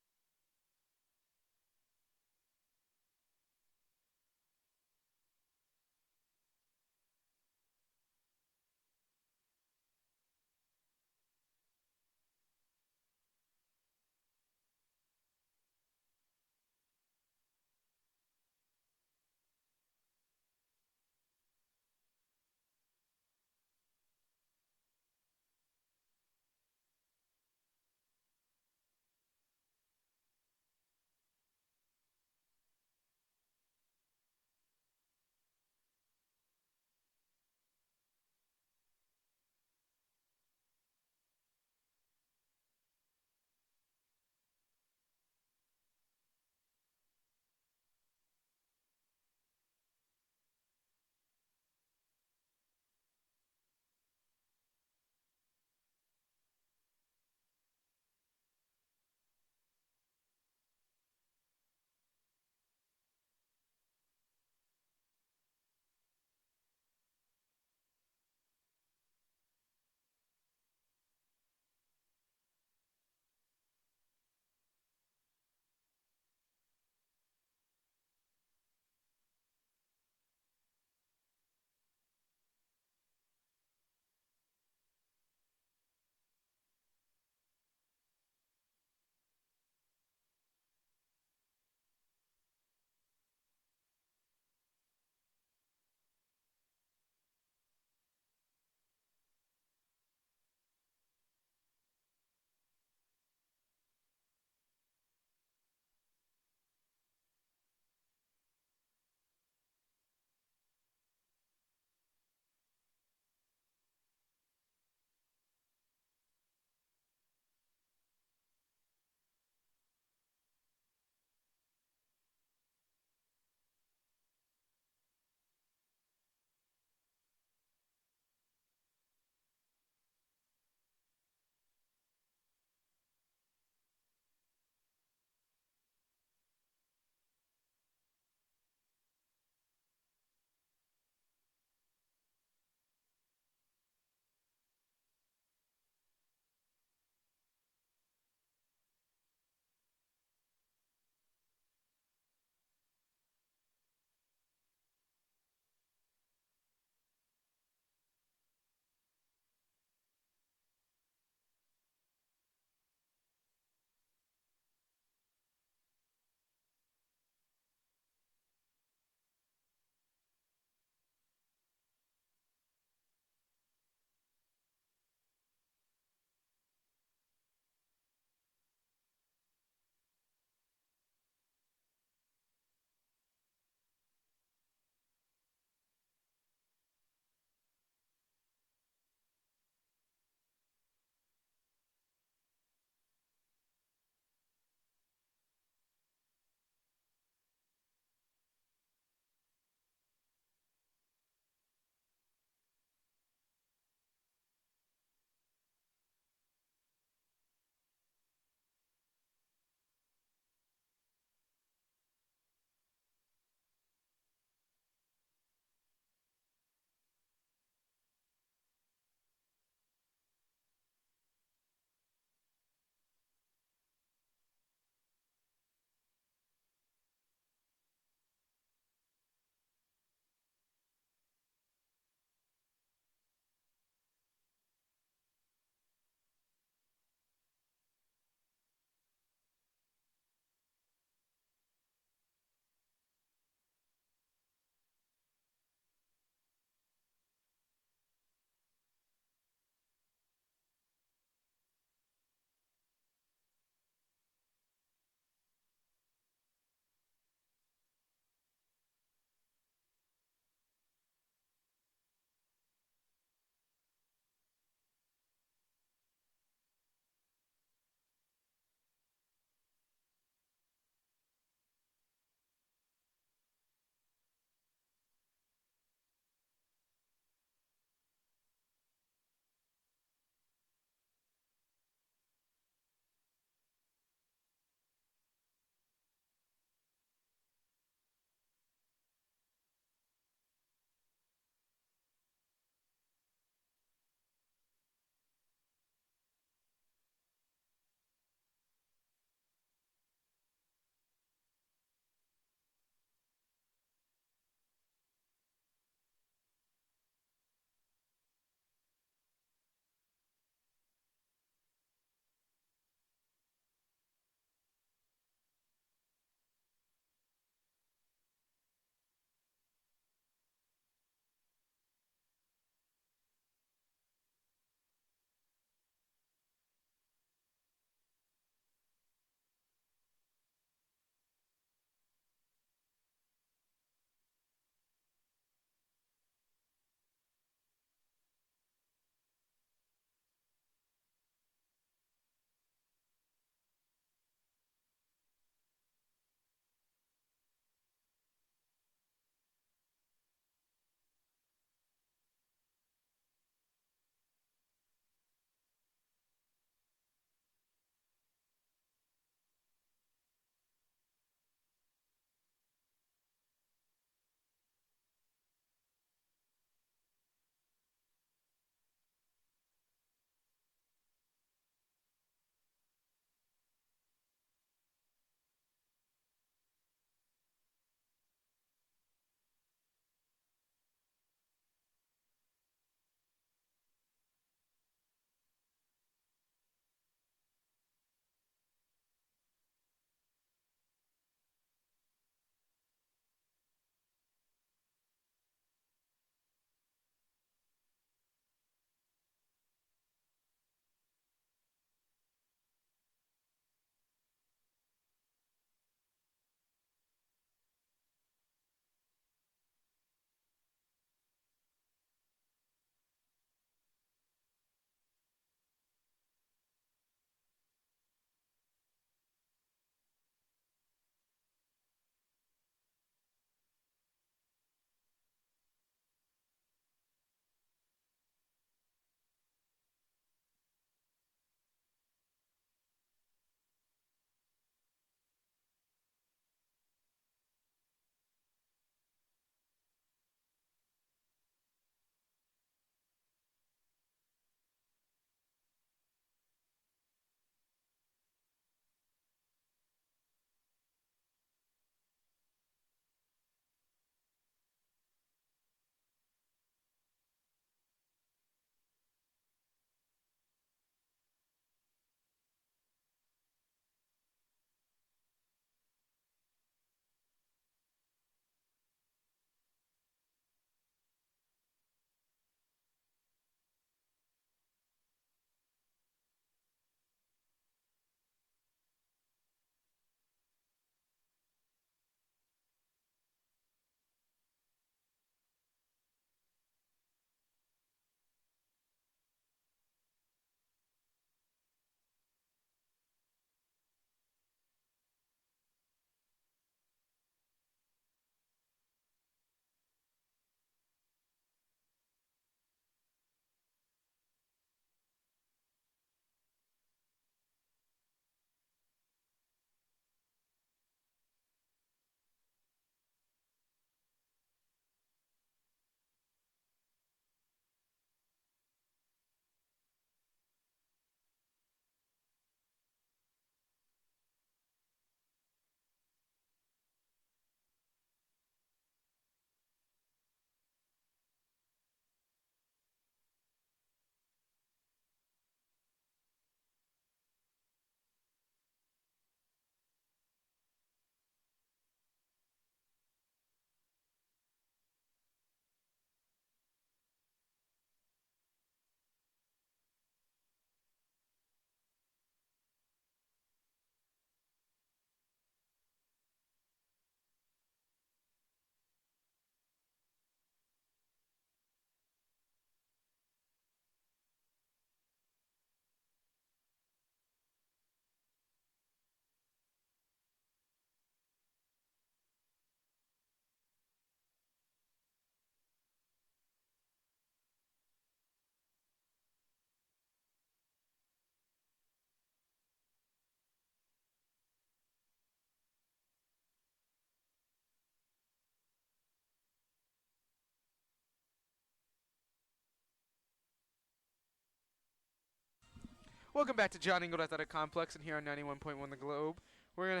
Welcome back to John Ingold Athletic Complex, and here on 91.1 The Globe, we're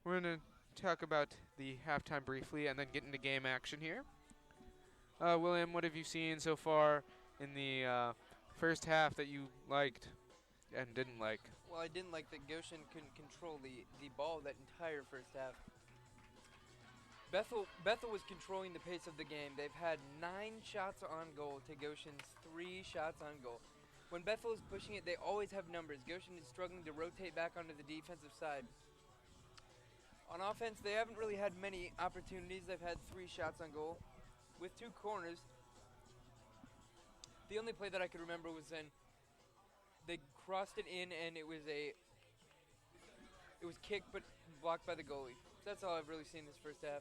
gonna talk about the halftime briefly, and then get into game action here. William, what have you seen so far in the first half that you liked and didn't like? Well, I didn't like that Goshen couldn't control the ball that entire first half. Bethel was controlling the pace of the game. They've had 9 shots on goal to Goshen's 3 shots on goal. When Bethel is pushing it, they always have numbers. Goshen is struggling to rotate back onto the defensive side. On offense, they haven't really had many opportunities. They've had 3 shots on goal with 2 corners. The only play that I could remember was when they crossed it in, and it was kicked but blocked by the goalie. So that's all I've really seen this first half.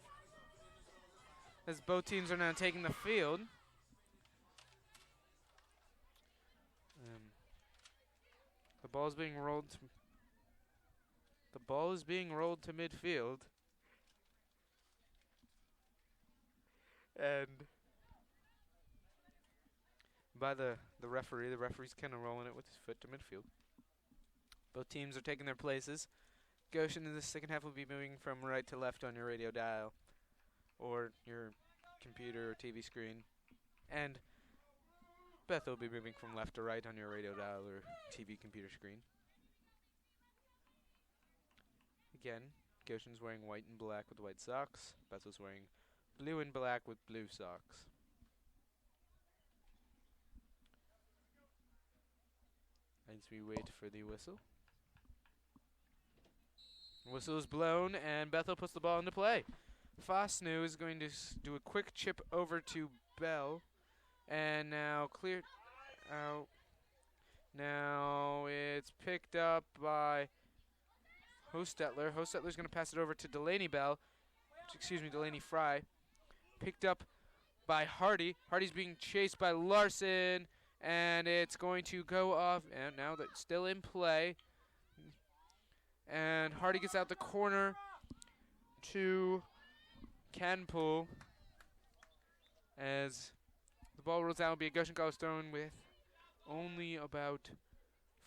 As both teams are now taking the field. The ball is being rolled to midfield. And by the referee. The referee's kind of rolling it with his foot to midfield. Both teams are taking their places. Goshen in the second half will be moving from right to left on your radio dial or your computer or TV screen. And Bethel will be moving from left to right on your radio dial or TV computer screen. Again, Goshen's wearing white and black with white socks. Bethel's wearing blue and black with blue socks. As we wait for the whistle. Whistle is blown, and Bethel puts the ball into play. Fosnu is going to do a quick chip over to Bell. And now cleared out. Now it's picked up by Hostetler. Hostetler's going to pass it over to Delaney Fry. Picked up by Hardy. Hardy's being chased by Larson. And it's going to go off. And now that's still in play. And Hardy gets out the corner to Canpool. As the ball rolls out, will be a Goshen College thrown with only about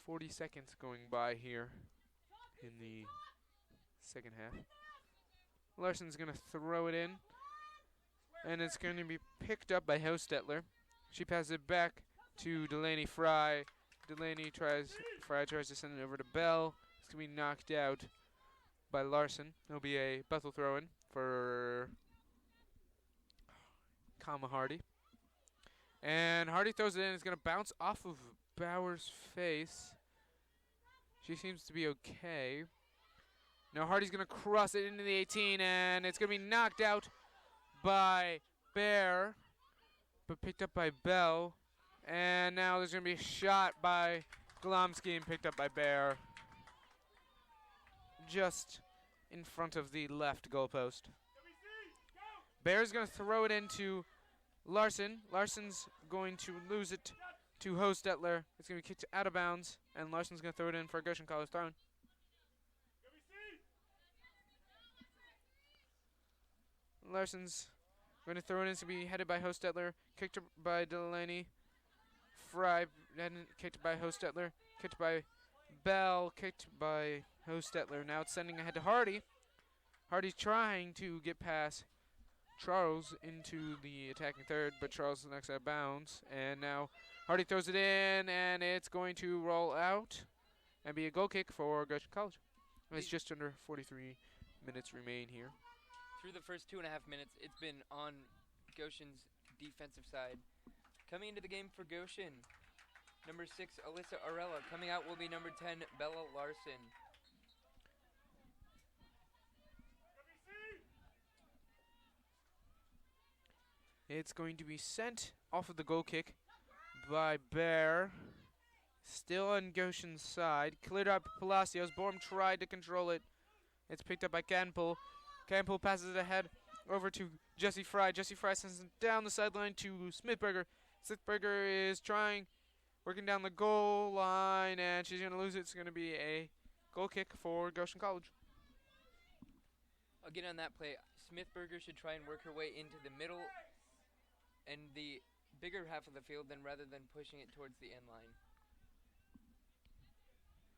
40 seconds going by here in the second half. Larson's going to throw it in, and it's going to be picked up by Hostetler. She passes it back to Delaney Fry. Fry tries to send it over to Bell. It's going to be knocked out by Larson. It'll be a Bethel throw-in for Hardy. And Hardy throws it in. It's going to bounce off of Bauer's face. She seems to be okay. Now Hardy's going to cross it into the 18, and it's going to be knocked out by Bear, but picked up by Bell. And now there's going to be a shot by Glomsky and picked up by Bear, just in front of the left goalpost. Bear's going to throw it into Larson. Larson's going to lose it to Hostetler. It's going to be kicked out of bounds, and Larson's going to throw it in for a Goshen College throw-in. Larson's going to throw it in. It's going to be headed by Hostetler. Kicked by Delaney. Fry, kicked by Hostetler. Kicked by Bell. Kicked by Hostetler. Now it's sending ahead to Hardy. Hardy's trying to get past Charles into the attacking third, but Charles is next out of bounds. And now Hardy throws it in, and it's going to roll out and be a goal kick for Goshen College. It's just under 43 minutes remain here. Through the first 2.5 minutes, it's been on Goshen's defensive side. Coming into the game for Goshen, number 6, Alyssa Arella. Coming out will be number 10, Bella Larson. It's going to be sent off of the goal kick by Bear. Still on Goshen's side. Cleared up Palacios. Borm tried to control it. It's picked up by Canpool. Canpool passes it ahead over to Jessie Fry. Jessie Fry sends it down the sideline to Smithberger. Smithberger is working down the goal line, and she's going to lose it. It's going to be a goal kick for Goshen College. Again on that play, Smithberger should try and work her way into the middle and the bigger half of the field rather than pushing it towards the end line.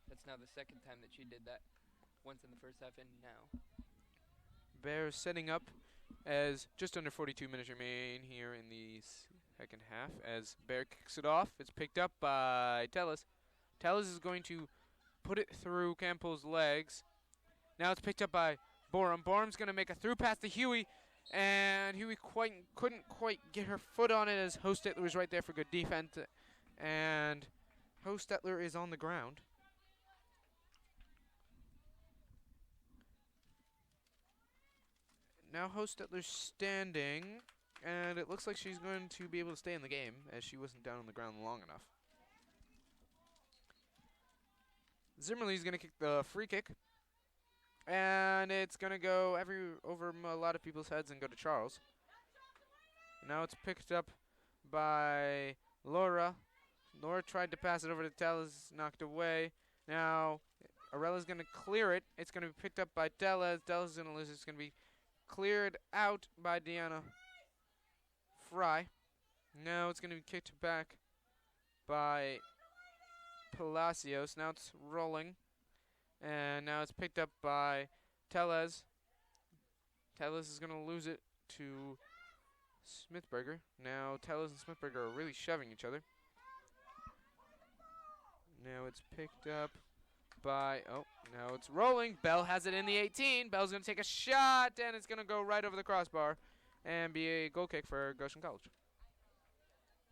That's now the second time that she did that. Once in the first half and now. Bears setting up as just under 42 minutes remain here in the second half as Bear kicks it off. It's picked up by Tellis. Tellis is going to put it through Campbell's legs. Now it's picked up by Borum. Borum's going to make a through pass to Huey, and Huey couldn't quite get her foot on it as Hostetler was right there for good defense, and Hostetler is on the ground. Now Hostetler's standing, and it looks like she's going to be able to stay in the game as she wasn't down on the ground long enough. Zimmerly's going to kick the free kick, and it's going to go over a lot of people's heads and go to Charles. Now it's picked up by Laura. Laura tried to pass it over to Tellez, knocked away. Now Arella's going to clear it. It's going to be picked up by Tellez. Tellez is going to lose. It's going to be cleared out by Deanna Fry. Now it's going to be kicked back by Palacios. Now it's rolling. And now it's picked up by Tellez. Tellez is going to lose it to Smithberger. Now Tellez and Smithberger are really shoving each other. Now it's picked up by, now it's rolling. Bell has it in the 18. Bell's going to take a shot, and it's going to go right over the crossbar and be a goal kick for Goshen College.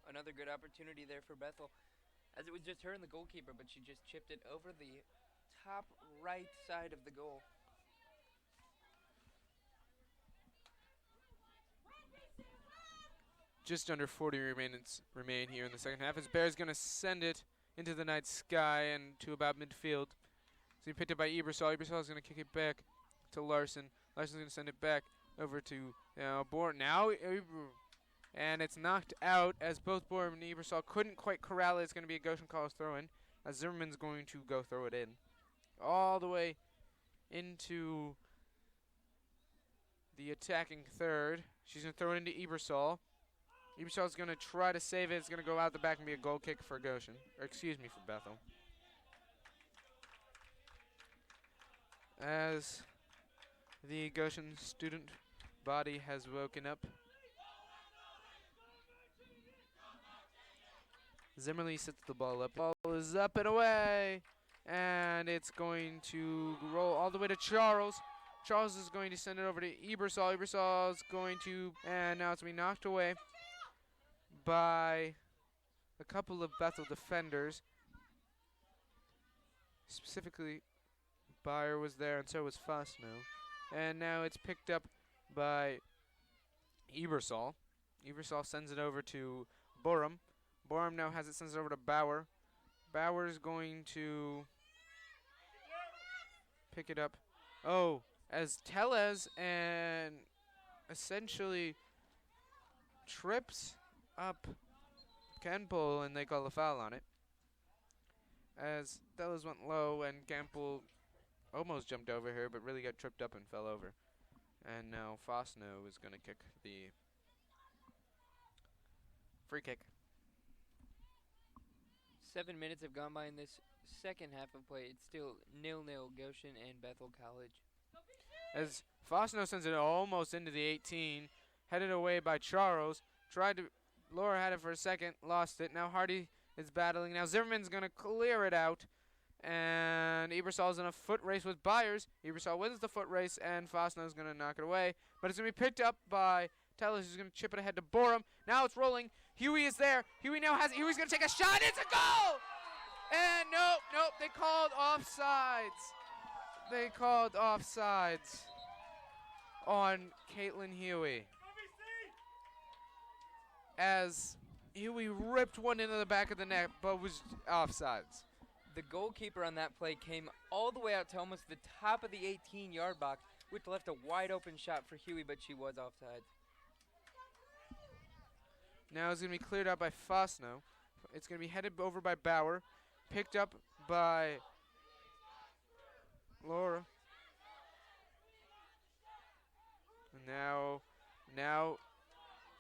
Another good opportunity there for Bethel, as it was just her and the goalkeeper, but she just chipped it over the top right side of the goal. Just under 40 remain here in the second half as Bear's going to send it into the night sky and to about midfield. So he picked up by Ebersol. Ebersol is going to kick it back to Larson. Larson's going to send it back over to Borum. Now, and it's knocked out as both Borum and Ebersol couldn't quite corral it. It's going to be a Goshen College throw-in as Zimmerman's going to go throw it in. All the way into the attacking third. She's going to throw it into Ebersol. Ebersol's going to try to save it. It's going to go out the back and be a goal kick for Goshen. Or excuse me, for Bethel. As the Goshen student body has woken up. Zimmerly sets the ball up. Ball is up and away. And it's going to roll all the way to Charles. Charles is going to send it over to Ebersol. Ebersol is going to, and now it's going to be knocked away by a couple of Bethel defenders. Specifically, Bayer was there, and so was Fosno. And now it's picked up by Ebersol. Ebersol sends it over to Borum. Borum now has it, sends it over to Bauer. Bauer is going to pick it up. Oh, as Tellez and essentially trips up Campbell, and they call a foul on it. As Tellez went low, and Campbell almost jumped over her, but really got tripped up and fell over. And now Fosno is going to kick the free kick. 7 minutes have gone by in this second half of play. It's still 0-0 Goshen and Bethel College. As Fosno sends it almost into the 18, headed away by Charles. Laura had it for a second, lost it. Now Hardy is battling. Now Zimmerman's going to clear it out. And Ebersol's in a foot race with Byers. Ebersol wins the foot race, and Fosno's going to knock it away. But it's going to be picked up by Tellez, who's going to chip it ahead to Borum. Now it's rolling. Huey is there. Huey now has it. Huey's going to take a shot. It's a goal! And nope, they called offsides. They called offsides on Caitlin Huey. As Huey ripped one into the back of the net, but was offsides. The goalkeeper on that play came all the way out to almost the top of the 18-yard box, which left a wide open shot for Huey, but she was offside. Now it's going to be cleared out by Fosno. It's going to be headed over by Bauer, picked up by Laura. And now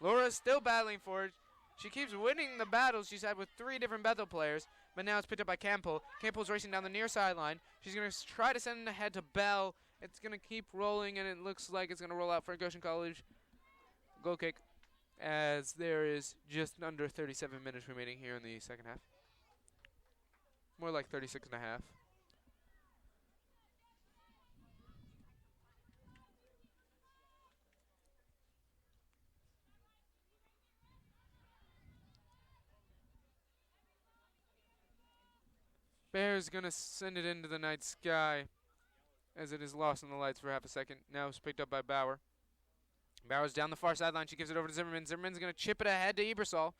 Laura's still battling for it. She keeps winning the battles she's had with 3 different Bethel players. but now it's picked up by Campbell. Campbell's racing down the near sideline. She's going to try to send it ahead to Bell. It's going to keep rolling, and it looks like it's going to roll out for Goshen College. Goal kick, as there is just under 37 minutes remaining here in the second half. More like 36 and a half. Bears going to send it into the night sky as it is lost in the lights for half a second. Now it's picked up by Bauer. Bauer's down the far sideline. She gives it over to Zimmerman. Zimmerman's going to chip it ahead to Ebersol.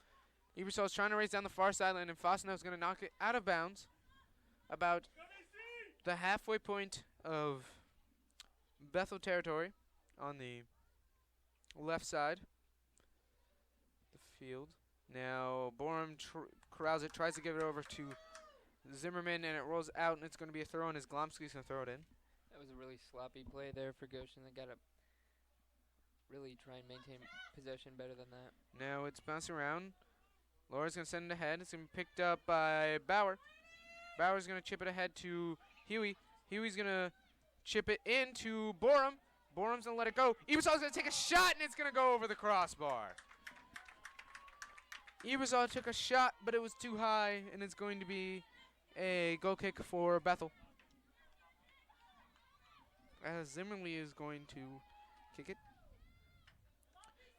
Ebersol's trying to race down the far sideline, and Fosno's going to knock it out of bounds about the halfway point of Bethel territory on the left side of the field. Now Borum corrals it, tries to give it over to Zimmerman, and it rolls out, and it's going to be a throw, and as Glomsky's going to throw it in. That was a really sloppy play there for Goshen. They got to really try and maintain possession better than that. Now it's bouncing around. Laura's going to send it ahead. It's going to be picked up by Bauer. Bauer's going to chip it ahead to Huey. Huey's going to chip it into Borum. Borum's going to let it go. Ebersol's going to take a shot, and it's going to go over the crossbar. Ebersol took a shot, but it was too high, and it's going to be a goal kick for Bethel. As Zimmerly is going to kick it.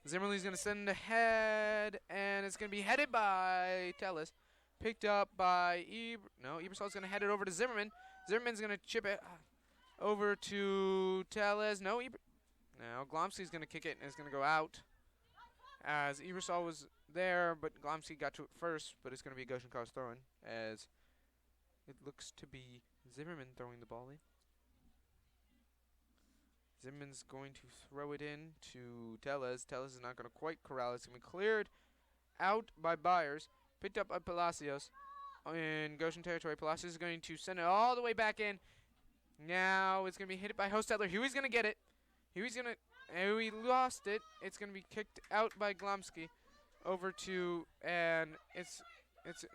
Zimmerly's going to send it ahead, and it's going to be headed by Tellis. Picked up by Ebersol's going to head it over to Zimmerman. Zimmerman's going to chip it over to Tellis. Now Glomsky's going to kick it, and it's going to go out. As Ebersol was there, but Glomsky got to it first, but it's going to be a Goshen College throw-in, as it looks to be Zimmerman throwing the ball in. Zimmerman's going to throw it in to Tellez. Tellez is not going to quite corral it. It's going to be cleared out by Byers. Picked up by Palacios in Goshen territory. Palacios is going to send it all the way back in. Now it's going to be hit by Hostetler. Huey's going to get it. Huey lost it. It's going to be kicked out by Glomsky over to, and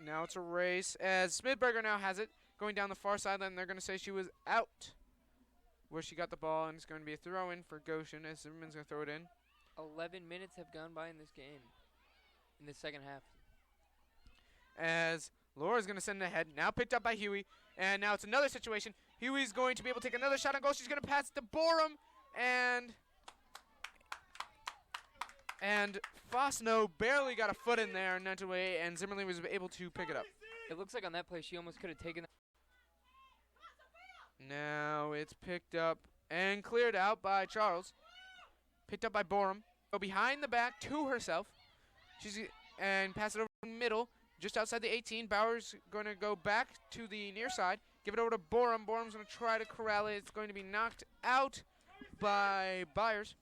now it's a race as Smidberger now has it going down the far sideline. They're going to say she was out where she got the ball, and it's going to be a throw-in for Goshen as Zimmerman's going to throw it in. 11 minutes have gone by in this game, in the second half. As Laura's going to send it ahead, now picked up by Huey, and now it's another situation. Huey's going to be able to take another shot on goal. She's going to pass to Borum, and Fosno barely got a foot in there and knocked away, and Zimmerly was able to pick it up. It looks like on that play she almost could have taken that. Now it's picked up and cleared out by Charles. Picked up by Borum. Go behind the back to herself. And pass it over the middle, just outside the 18. Bauer's going to go back to the near side. Give it over to Borum. Borum's going to try to corral it. It's going to be knocked out by Byers.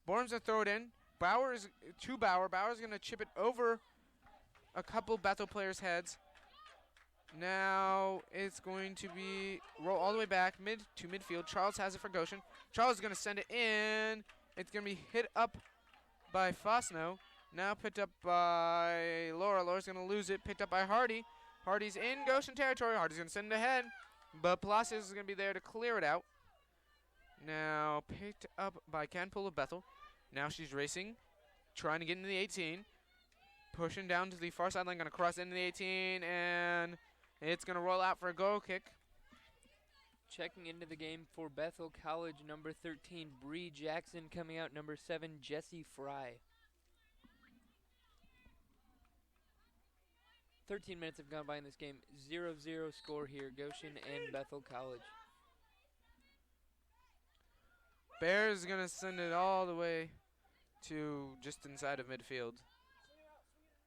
Borum's going to throw it in. Bauer's going to chip it over a couple Bethel players' heads. Now it's going to be roll all the way back to midfield. Charles has it for Goshen. Charles is going to send it in. It's going to be hit up by Fosno. Now picked up by Laura. Laura's going to lose it. Picked up by Hardy. Hardy's in Goshen territory. Hardy's going to send it ahead. But Palacios is going to be there to clear it out. Now picked up by Canpool of Bethel. Now she's racing, trying to get into the 18. Pushing down to the far sideline. Going to cross into the 18. And it's going to roll out for a goal kick. Checking into the game for Bethel College, number 13, Bree Jackson. Coming out, number 7, Jessie Fry. 13 minutes have gone by in this game. 0-0 score here, Goshen and Bethel College. Bears going to send it all the way to just inside of midfield.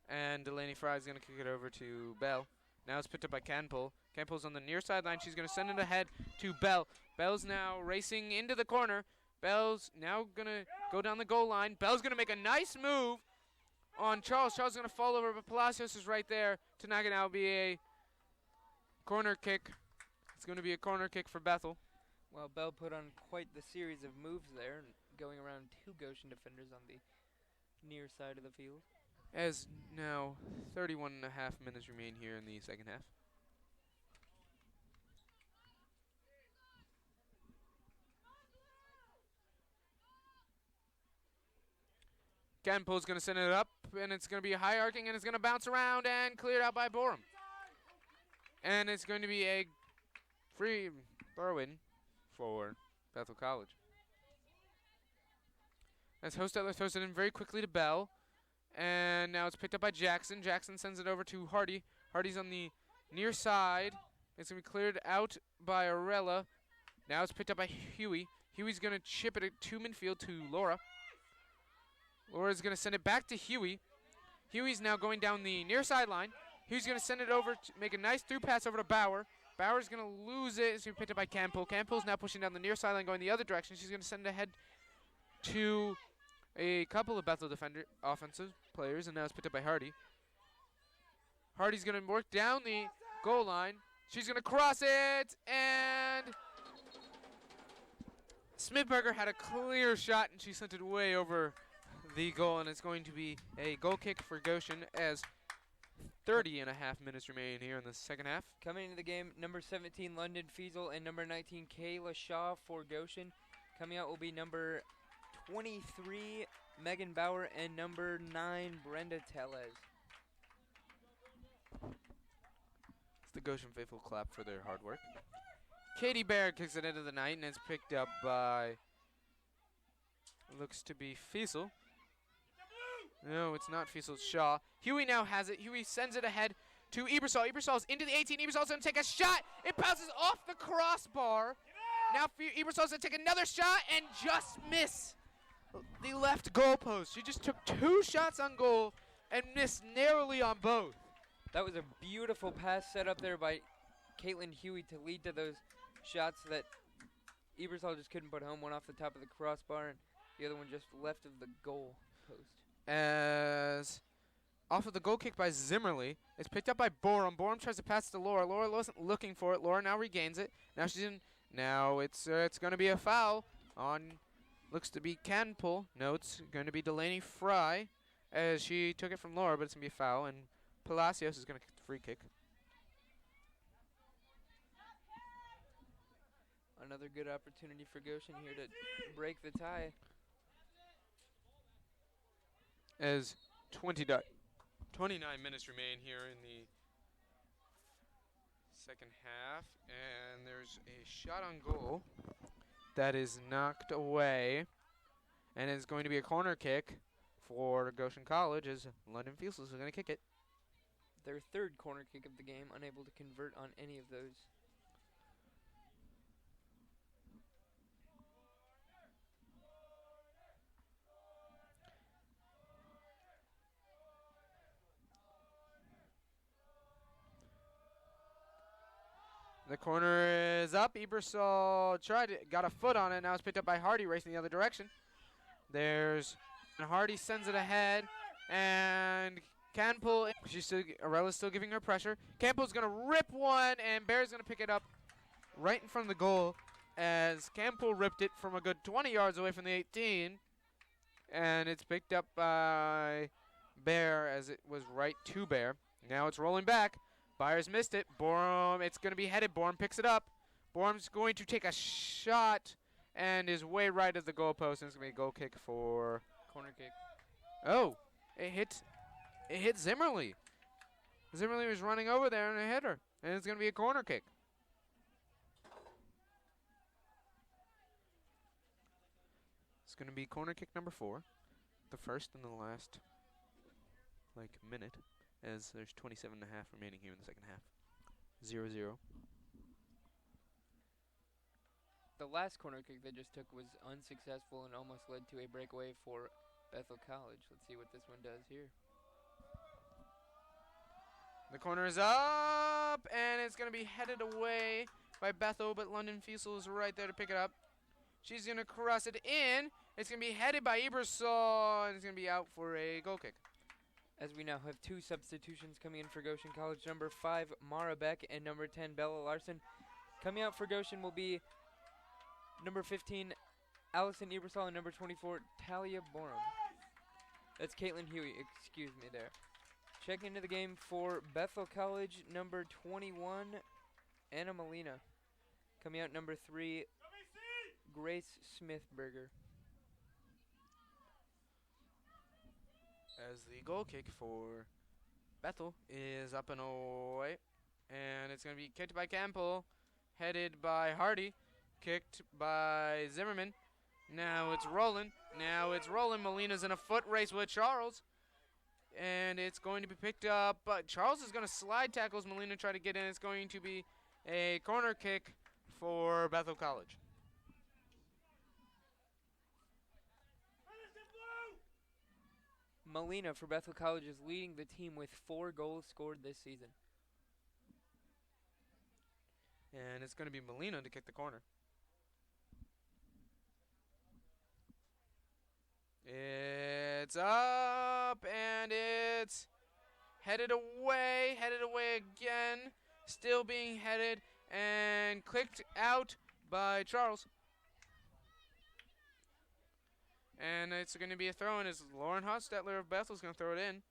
And Delaney Fry is going to kick it over to Bell. Now it's picked up by Canpool. Canpool's on the near sideline. She's going to send it ahead to Bell. Bell's now racing into the corner. Bell's now going to go down the goal line. Bell's going to make a nice move on Charles. Charles is going to fall over, but Palacios is right there to knock it out. Be a corner kick. It's going to be a corner kick for Bethel. Well, Bell put on quite the series of moves there, going around two Goshen defenders on the near side of the field. As now 31 and a half minutes remain here in the second half. Canpo's going to send it up, and it's going to be high arcing, and it's going to bounce around and cleared out by Borum. And it's going to be a free throw-in for Bethel College. As Hostetler throws it in very quickly to Bell. And now it's picked up by Jackson. Jackson sends it over to Hardy. Hardy's on the near side. It's going to be cleared out by Arella. Now it's picked up by Huey. Huey's going to chip it to midfield to Laura. Laura's going to send it back to Huey. Huey's now going down the near sideline. Huey's going to send it over, to make a nice through pass over to Bauer. Bauer's going to lose it. It's going to be picked up by Campo. Campo's now pushing down the near sideline, going the other direction. She's going to send it ahead to a couple of Bethel offensive players, and now it's picked up by Hardy. Hardy's going to work down the goal line. She's going to cross it, and Smithberger had a clear shot, and she sent it way over the goal, and it's going to be a goal kick for Goshen as 30 and a half minutes remain here in the second half. Coming into the game, number 17, London Fiesel, and number 19, Kayla Shaw for Goshen. Coming out will be number 23, Megan Bauer, and number 9, Brenda Tellez. It's the Goshen faithful clap for their hard work. Katie Baird kicks it into the night, and it's picked up by, looks to be Fiesel. No, it's not Fiesel, it's Shaw. Huey now has it. Huey sends it ahead to Ebersol. Ebersol's into the 18. Ebersol's going to take a shot. It bounces off the crossbar. Now Ebersol's going to take another shot and just miss the left goal post. She just took 2 shots on goal and missed narrowly on both. That was a beautiful pass set up there by Caitlin Huey to lead to those shots that Ebersol just couldn't put home. One off the top of the crossbar and the other one just left of the goal post. As off of the goal kick by Zimmerly, it's picked up by Borum. Borum tries to pass it to Laura. Laura wasn't looking for it. Laura now regains it. Now she's in. Now it's going to be a foul on. Looks to be Canpull. No, it's going to be Delaney Fry, as she took it from Laura, but it's going to be a foul, and Palacios is going to kick the free kick. Another good opportunity for Goshen here to break the tie. As 29 minutes remain here in the second half, and there's a shot on goal that is knocked away, and it's going to be a corner kick for Goshen College as London Fiesel is going to kick it. Their third corner kick of the game, unable to convert on any of those. The corner is up. Ebersol got a foot on it. Now it's picked up by Hardy, racing the other direction. And Hardy sends it ahead, and Canpull. Arella's still giving her pressure. Canpull's gonna rip one, and Bear's gonna pick it up right in front of the goal, as Canpull ripped it from a good 20 yards away from the 18, and it's picked up by Bear as it was right to Bear. Now it's rolling back. Byers missed it. Borum, it's going to be headed. Borum picks it up. Borum's going to take a shot and is way right of the goalpost, and it's going to be a goal kick for Corner kick. Oh, it hit Zimmerly. Zimmerly was running over there and it hit her, and it's going to be a corner kick. It's going to be corner kick number 4, the first and the last minute, as there's 27 and a half remaining here in the second half. 0-0. The last corner kick they just took was unsuccessful and almost led to a breakaway for Bethel College. Let's see what this one does here. The corner is up, and it's going to be headed away by Bethel, but London Fiesel is right there to pick it up. She's going to cross it in. It's going to be headed by Ebersol, and it's going to be out for a goal kick. As we now have 2 substitutions coming in for Goshen College. Number 5, Mara Beck, and number 10, Bella Larson. Coming out for Goshen will be number 15, Allison Ebersol, and number 24, Talia Borum. That's Caitlin Huey, excuse me there. Check into the game for Bethel College, number 21, Anna Molina. Coming out number 3, Grace Smithberger. As the goal kick for Bethel is up and away. And it's going to be kicked by Campbell, headed by Hardy, kicked by Zimmerman. Now it's rolling. Molina's in a foot race with Charles. And it's going to be picked up, but Charles is going to slide tackles Molina, try to get in. It's going to be a corner kick for Bethel College. Molina for Bethel College is leading the team with 4 goals scored this season. And it's going to be Molina to kick the corner. It's up, and it's headed away again. Still being headed, and clicked out by Charles. And it's going to be a throw-in as Lauren Hostetler of Bethel is going to throw it in.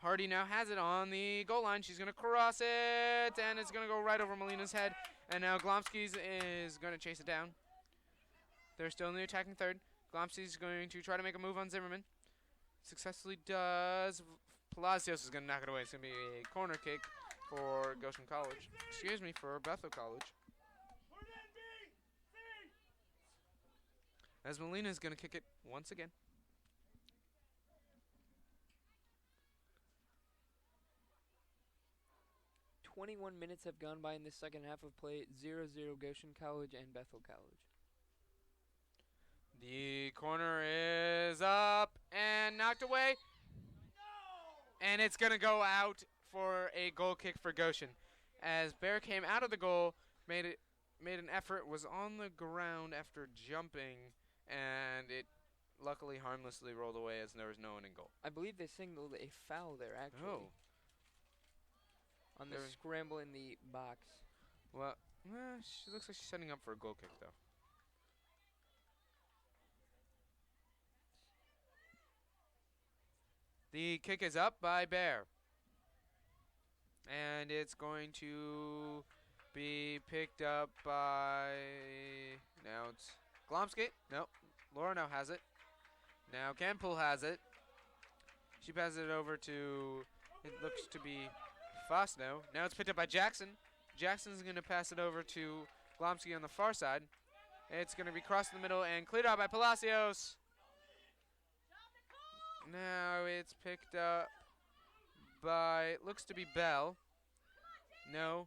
Hardy now has it on the goal line. She's going to cross it, and it's going to go right over Molina's head. And now Glomsky's is going to chase it down. They're still in the attacking third. Glomsky's going to try to make a move on Zimmerman. Successfully does. Palacios is going to knock it away. It's going to be a corner kick for Goshen College. Excuse me, for Bethel College. As Molina is going to kick it once again. "21 minutes have gone by in the second half of play. 0-0 Goshen College and Bethel College. The corner is up and knocked away. And it's going to go out for a goal kick for Goshen. As Bear came out of the goal, made an effort, was on the ground after jumping, and it luckily harmlessly rolled away as there was no one in goal. I believe they signaled a foul there, actually. Oh. On the scramble in the box. Well, she looks like she's setting up for a goal kick, though. The kick is up by Bear. And it's going to be picked up by... Now it's Glomsky. Nope. Laura now has it. Now Campbell has it. She passes it over to... It looks to be Fosno. Now it's picked up by Jackson. Jackson's going to pass it over to Glomsky on the far side. It's going to be crossed in the middle and cleared out by Palacios. Now it's picked up by, looks to be Bell. No,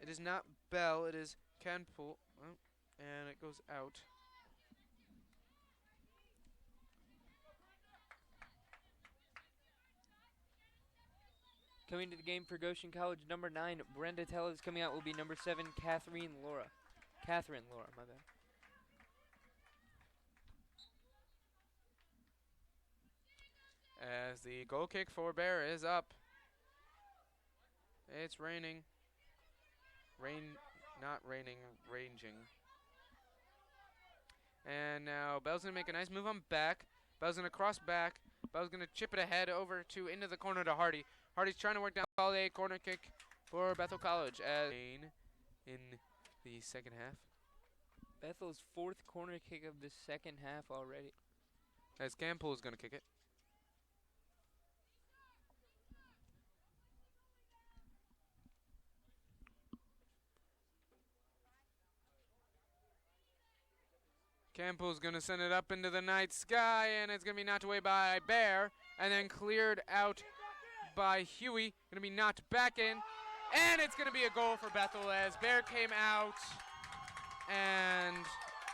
it is not Bell, it is Campbell. Oh, and it goes out. Coming to the game for Goshen College, number 9, Brenda Tellez. Coming out will be number 7, Catherine Laura, my bad. As the goal kick for Bear is up. It's raining. Not raining, ranging. And now Bell's going to make a nice move on back. Bell's going to cross back. Bell's going to chip it ahead over to into the corner to Hardy. Hardy's trying to work down a corner kick for Bethel College as in the second half. Bethel's 4th corner kick of the second half already. As Campbell is going to kick it. Campbell's going to send it up into the night sky, and it's going to be knocked away by Bear, and then cleared out by Huey. Going to be knocked back in, and it's going to be a goal for Bethel as Bear came out, and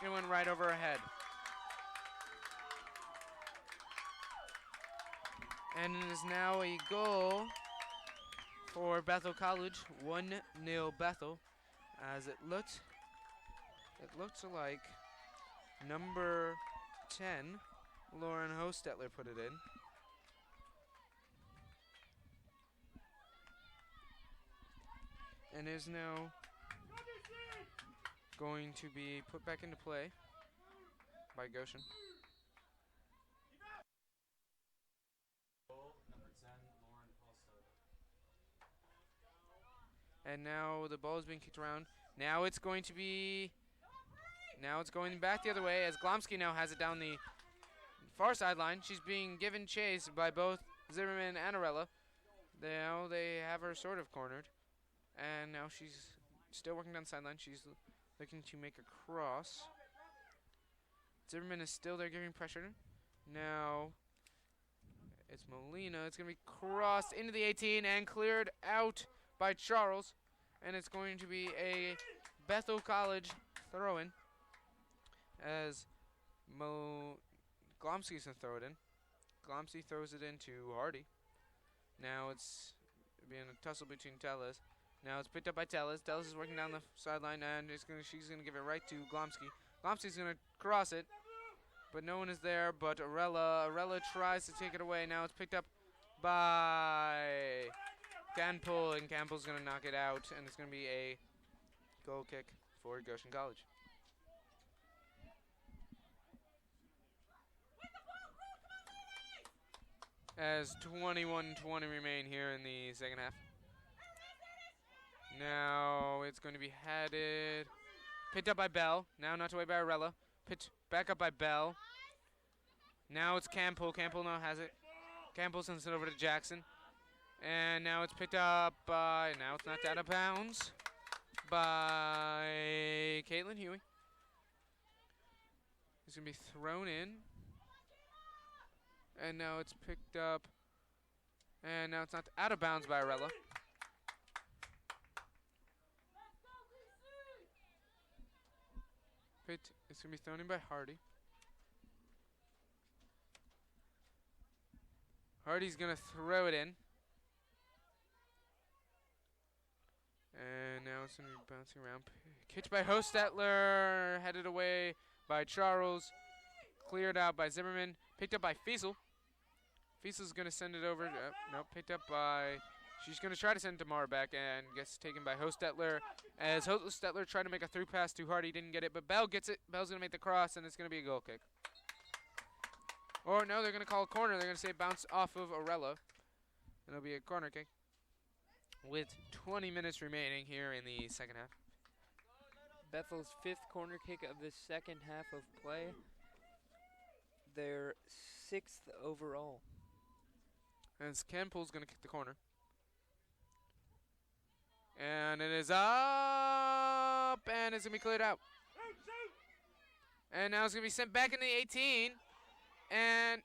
it went right over her head. And it is now a goal for Bethel College, 1-0 Bethel, as it looks like number 10, Lauren Hostetler, put it in. And is now going to be put back into play by Goshen. And now the ball is being kicked around. Now it's going to be... Now it's going back the other way as Glomsky now has it down the far sideline. She's being given chase by both Zimmerman and Arella. Now they have her sort of cornered. And now she's still working down the sideline. She's looking to make a cross. Zimmerman is still there giving pressure. Now it's Molina. It's going to be crossed into the 18 and cleared out by Charles. And it's going to be a Bethel College throw-in as Glomsky's going to throw it in. Glomsky throws it into Hardy. Now it's being a tussle between Tellez. Now it's picked up by Tellez. Tellez is working down the sideline, and she's going to give it right to Glomsky. Glomsky's going to cross it, but no one is there but Arella. Arella tries to take it away. Now it's picked up by Campbell, and Campbell's going to knock it out, and it's going to be a goal kick for Goshen College. As 21-20 remain here in the second half. Now it's going to be headed, picked up by Bell. Now knocked away by Arella. Pitch back up by Bell. Now it's Campbell. Campbell now has it. Campbell sends it over to Jackson. And now it's picked up by, now it's knocked out of bounds by Caitlin Huey. It's going to be thrown in. And now it's picked up. And now it's knocked out of bounds by Arella. It's going to be thrown in by Hardy. Hardy's going to throw it in. And now it's going to be bouncing around. Catch by Hostetler. Headed away by Charles. Cleared out by Zimmerman. Picked up by Fiesel. Fiesel's going to send it over. Nope, picked up by... She's going to try to send it to Marbach and gets taken by Hostetler. As Hostetler tried to make a through pass to Hardy, didn't get it, but Bell gets it. Bell's going to make the cross, and it's going to be a goal kick. Or no, they're going to call a corner. They're going to say bounce off of Arella. And it'll be a corner kick with 20 minutes remaining here in the second half. Bethel's 5th corner kick of the second half of play. Their 6th overall. As Campbell's going to kick the corner. And it is up, and it's going to be cleared out. And now it's going to be sent back in the 18. And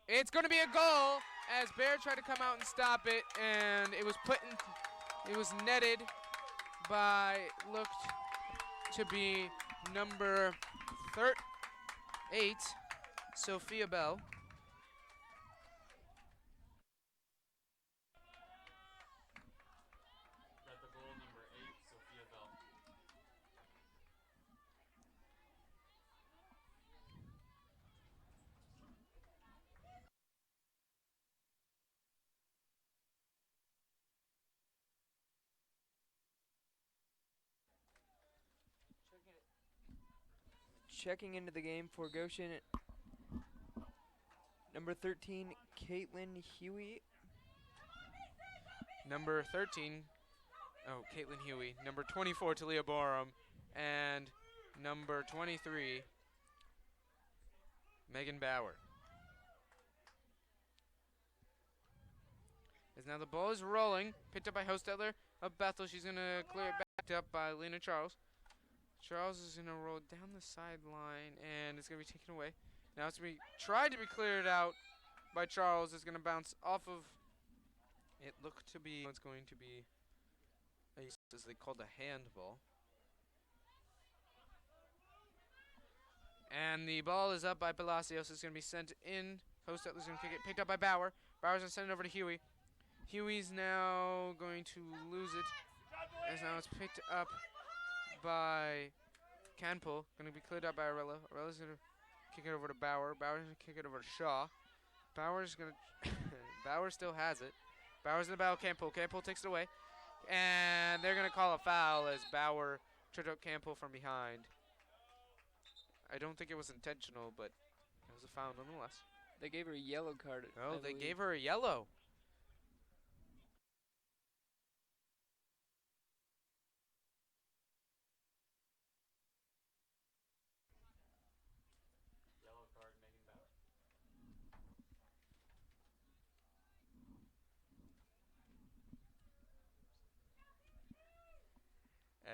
it's going to be a goal as Bear tried to come out and stop it. And it was it was netted by, looked to be number 8, Sophia Bell. Checking into the game for Goshen, number 13, Caitlin Huey. Number 13, Caitlin Huey. Number 24, Talia Borum. And number 23, Megan Bauer. As now the ball is rolling, picked up by Hostetler of Bethel. She's going to clear it back up by Lena Charles. Charles is going to roll down the sideline, and it's going to be taken away. Now it's going to be tried to be cleared out by Charles. It's going to bounce off of, it looked to be, it's going to be, as they called a handball. And the ball is up by Palacios. It's going to be sent in. Hostetler's going to kick it, picked up by Bauer. Bauer's going to send it over to Huey. Huey's now going to lose it, as now it's picked up by Canpel. Going to be cleared up by Arella. Arella's going to kick it over to Bauer. Bauer's going to kick it over to Shaw. Bauer's going to... Bauer still has it. Bauer's in the battle. Campbell. Campbell takes it away. And they're going to call a foul as Bauer tripped up Campbell from behind. I don't think it was intentional, but it was a foul nonetheless. They gave her a yellow card. Oh, they gave her a yellow.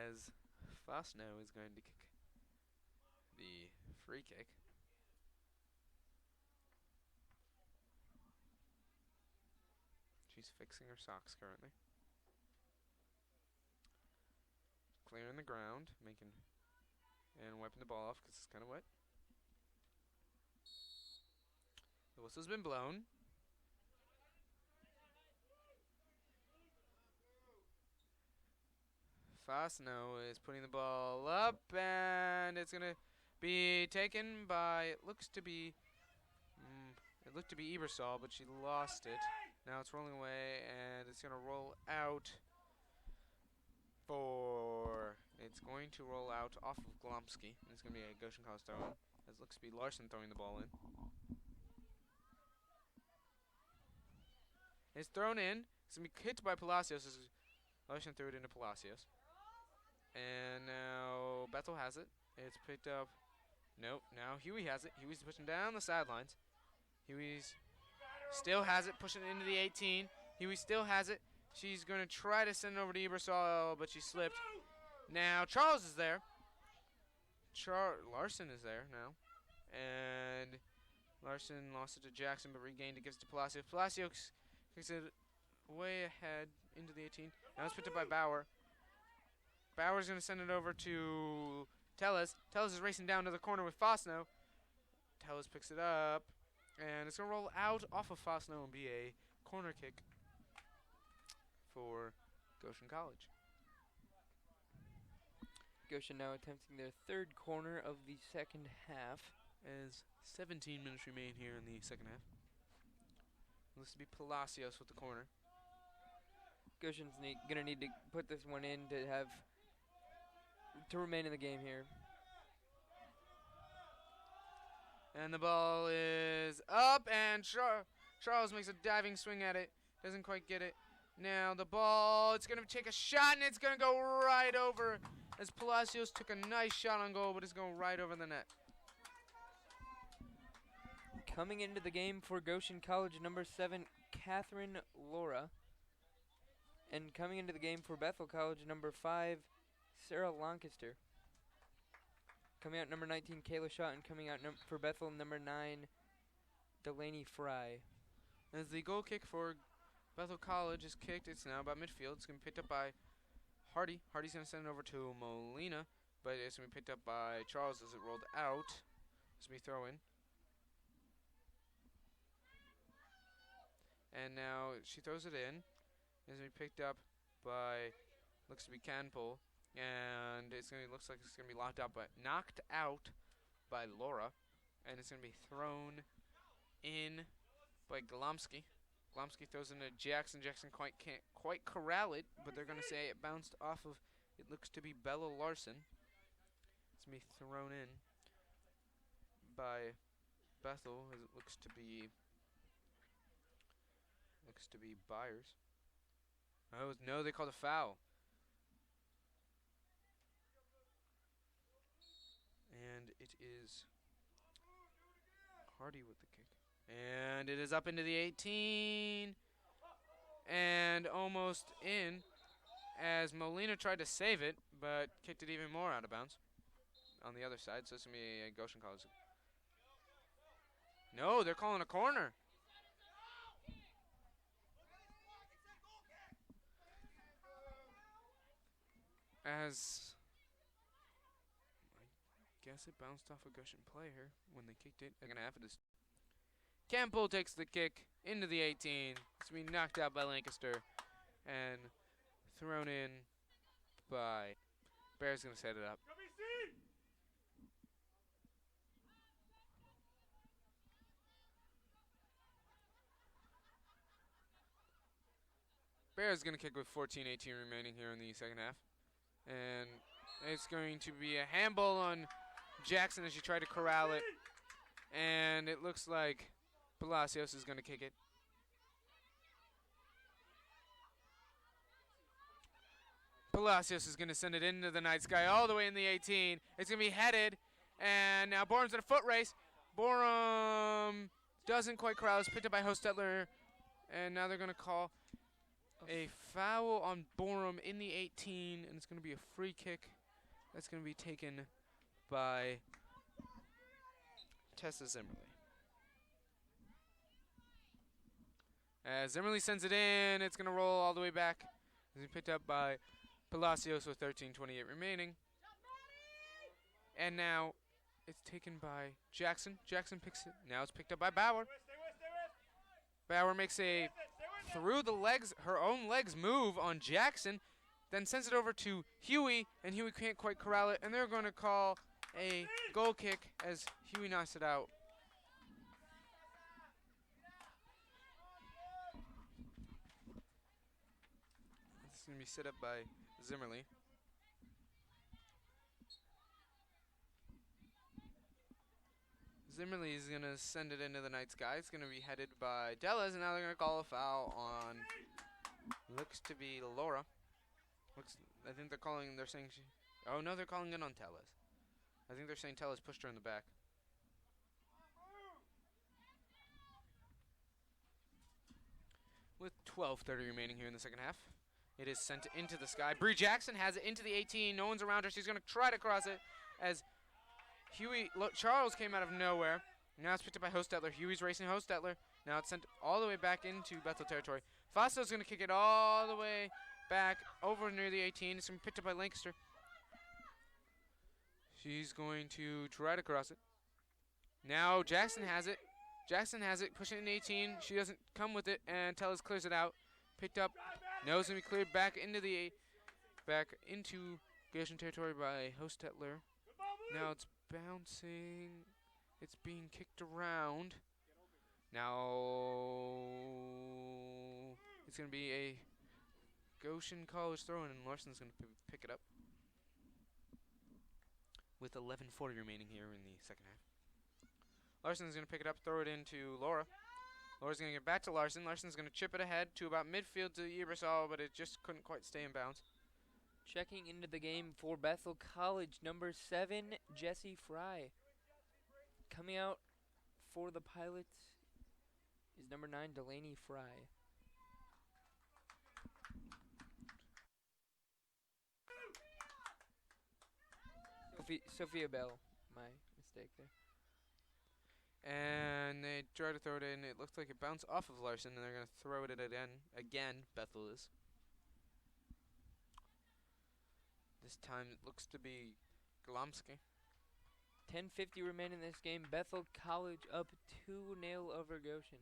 as Fosno is going to kick the free kick. She's fixing her socks currently. Clearing the ground, and wiping the ball off because it's kind of wet. The whistle's been blown. Fosno is putting the ball up, and it's going to be taken by, it looked to be Ebersol, but she lost it. Now it's rolling away, and it's going to roll out it's going to roll out off of Glomsky, and it's going to be a Goshen College throw in. As it looks to be Larson throwing the ball in. It's thrown in. It's going to be hit by Palacios. Larson threw it into Palacios. And now Bethel has it. It's picked up. Nope. Now Huey has it. Huey's pushing down the sidelines. Huey's still has it, pushing it into the 18. Huey still has it. She's going to try to send it over to Ebersol, but she slipped. Now Charles is there. Larson is there now. And Larson lost it to Jackson, but regained it, gives it to Palacios. Palacios kicks it way ahead into the 18. Now it's picked up by Bauer. Bauer's going to send it over to Tellez. Tellez is racing down to the corner with Fosno. Tellez picks it up, and it's going to roll out off of Fosno and be a corner kick for Goshen College. Goshen now attempting their third corner of the second half. As 17 minutes remain here in the second half. Looks to be Palacios with the corner. Goshen's going to need to put this one in to remain in the game here. And the ball is up, and Charles makes a diving swing at it. Doesn't quite get it. Now the ball, it's going to take a shot, and it's going to go right over. As Palacios took a nice shot on goal, but it's going right over the net. Coming into the game for Goshen College, number 7, Catherine Laura. And coming into the game for Bethel College, number 5, Sarah Lancaster. Coming out number 19, Kayla Shaw, and coming out for Bethel, number 9, Delaney Fry. As the goal kick for Bethel College is kicked, it's now about midfield. It's going to be picked up by Hardy. Hardy's going to send it over to Molina, but it's going to be picked up by Charles as it rolled out. It's going to be throw in. And now she throws it in. It's going to be picked up by, looks to be Canpole. And looks like it's going to be knocked out by Laura. And it's going to be thrown in by Glomsky. Glomsky throws it into Jackson. Jackson can't quite corral it, but they're going to say it bounced off of, it looks to be Bella Larson. It's going to be thrown in by Bethel, as it looks to be Byers. Oh, no, they called a foul. And it is Hardy with the kick. And it is up into the 18. And almost in, as Molina tried to save it, but kicked it even more out of bounds on the other side. So it's going to be a Goshen College. No, they're calling a corner. As I guess it bounced off a Goshen player when they kicked it. They're going to have it. Campbell takes the kick into the 18. It's going to be knocked out by Lancaster and thrown in by Bear's going to set it up. Bear's going to kick with 14-18 remaining here in the second half. And it's going to be a handball on Jackson as she tried to corral it. And it looks like Palacios is going to kick it. Palacios is going to send it into the night sky all the way in the 18. It's going to be headed. And now Borum's in a foot race. Borum doesn't quite corral. It's picked up by Hostetler. And now they're going to call A foul on Borum in the 18, and it's going to be a free kick. That's going to be taken by Tessa Zimmerly. As Zimmerly sends it in, it's going to roll all the way back. It's picked up by Palacios with 13:28 remaining. And now it's taken by Jackson. Jackson picks it. Now it's picked up by Bauer. Bauer makes a through the legs, her own legs move on Jackson, then sends it over to Huey, and Huey can't quite corral it, and they're going to call a goal kick as Huey knocks it out. This is going to be set up by Zimmerly. Zimmerly is going to send it into the night sky. It's going to be headed by Dellas, and now they're going to call a foul on, looks to be Laura. I think they're saying oh no, they're calling it on Tellas. I think they're saying Tellas pushed her in the back. With 12:30 remaining here in the second half, it is sent into the sky. Bree Jackson has it into the 18. No one's around her. She's going to try to cross it as Charles came out of nowhere. Now it's picked up by Hostetler. Huey's racing Hostetler. Now it's sent all the way back into Bethel territory. Fosto's going to kick it all the way back over near the 18. It's going to be picked up by Lancaster. She's going to try to cross it. Now Jackson has it. Jackson has it, pushing it in 18. She doesn't come with it, and Tellis clears it out. Picked up. Now it's going to be cleared back into Goshen territory by Hostetler. Now it's bouncing. It's being kicked around. Now it's going to be a Goshen College throw-in, and Larson's going to pick it up with 11:40 remaining here in the second half. Larson's going to pick it up, throw it into Laura. Laura's going to get back to Larson. Larson's going to chip it ahead to about midfield to Ebersol, but it just couldn't quite stay in bounds. Checking into the game for Bethel College, number 7, Jesse Fry. Coming out for the Pilots is number 9, Delaney Fry. Sophia Bell, my mistake there. And they try to throw it in. It looks like it bounced off of Larson, and they're going to throw it in again. Bethel is. This time it looks to be Glomsky. 10:50 remaining in this game. Bethel College up 2-0 over Goshen.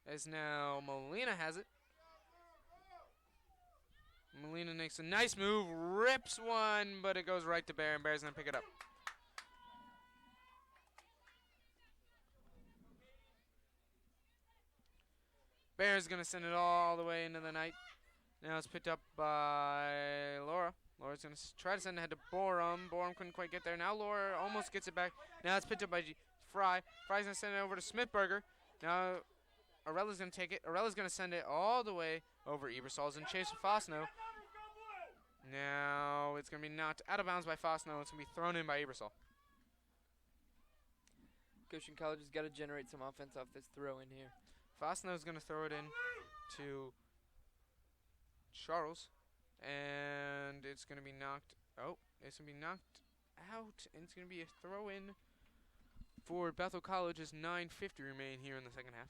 As now Molina has it. Molina makes a nice move, rips one, but it goes right to Bear, and Bear's going to pick it up. Bear's going to send it all the way into the night. Now it's picked up by Laura. Laura's going to try to send it ahead to Borum. Borum couldn't quite get there. Now Laura almost gets it back. Now it's picked up by Fry. Fry's going to send it over to Smithberger. Now Arella's going to take it. Arella's going to send it all the way over Ebersol's and chase Fosno. Now it's going to be knocked out of bounds by Fosno. It's going to be thrown in by Ebersol. Goshen College has got to generate some offense off this throw in here. Fosno's going to throw it in to Charles. And it's going to be knocked. Oh, it's going to be knocked out. And it's going to be a throw in for Bethel College as 9:50 remain here in the second half.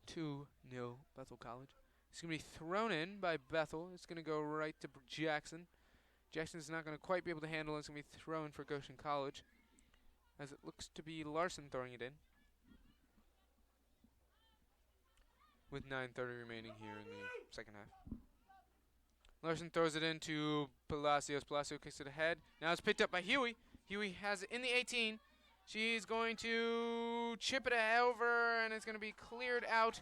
2-0 Bethel College. It's going to be thrown in by Bethel. It's going to go right to Jackson. Jackson's not going to quite be able to handle it. It's going to be thrown for Goshen College, as it looks to be Larson throwing it in. With 9:30 remaining here in the second half. Larson throws it into Palacios. Palacios kicks it ahead. Now it's picked up by Huey. Huey has it in the 18. She's going to chip it over, and it's going to be cleared out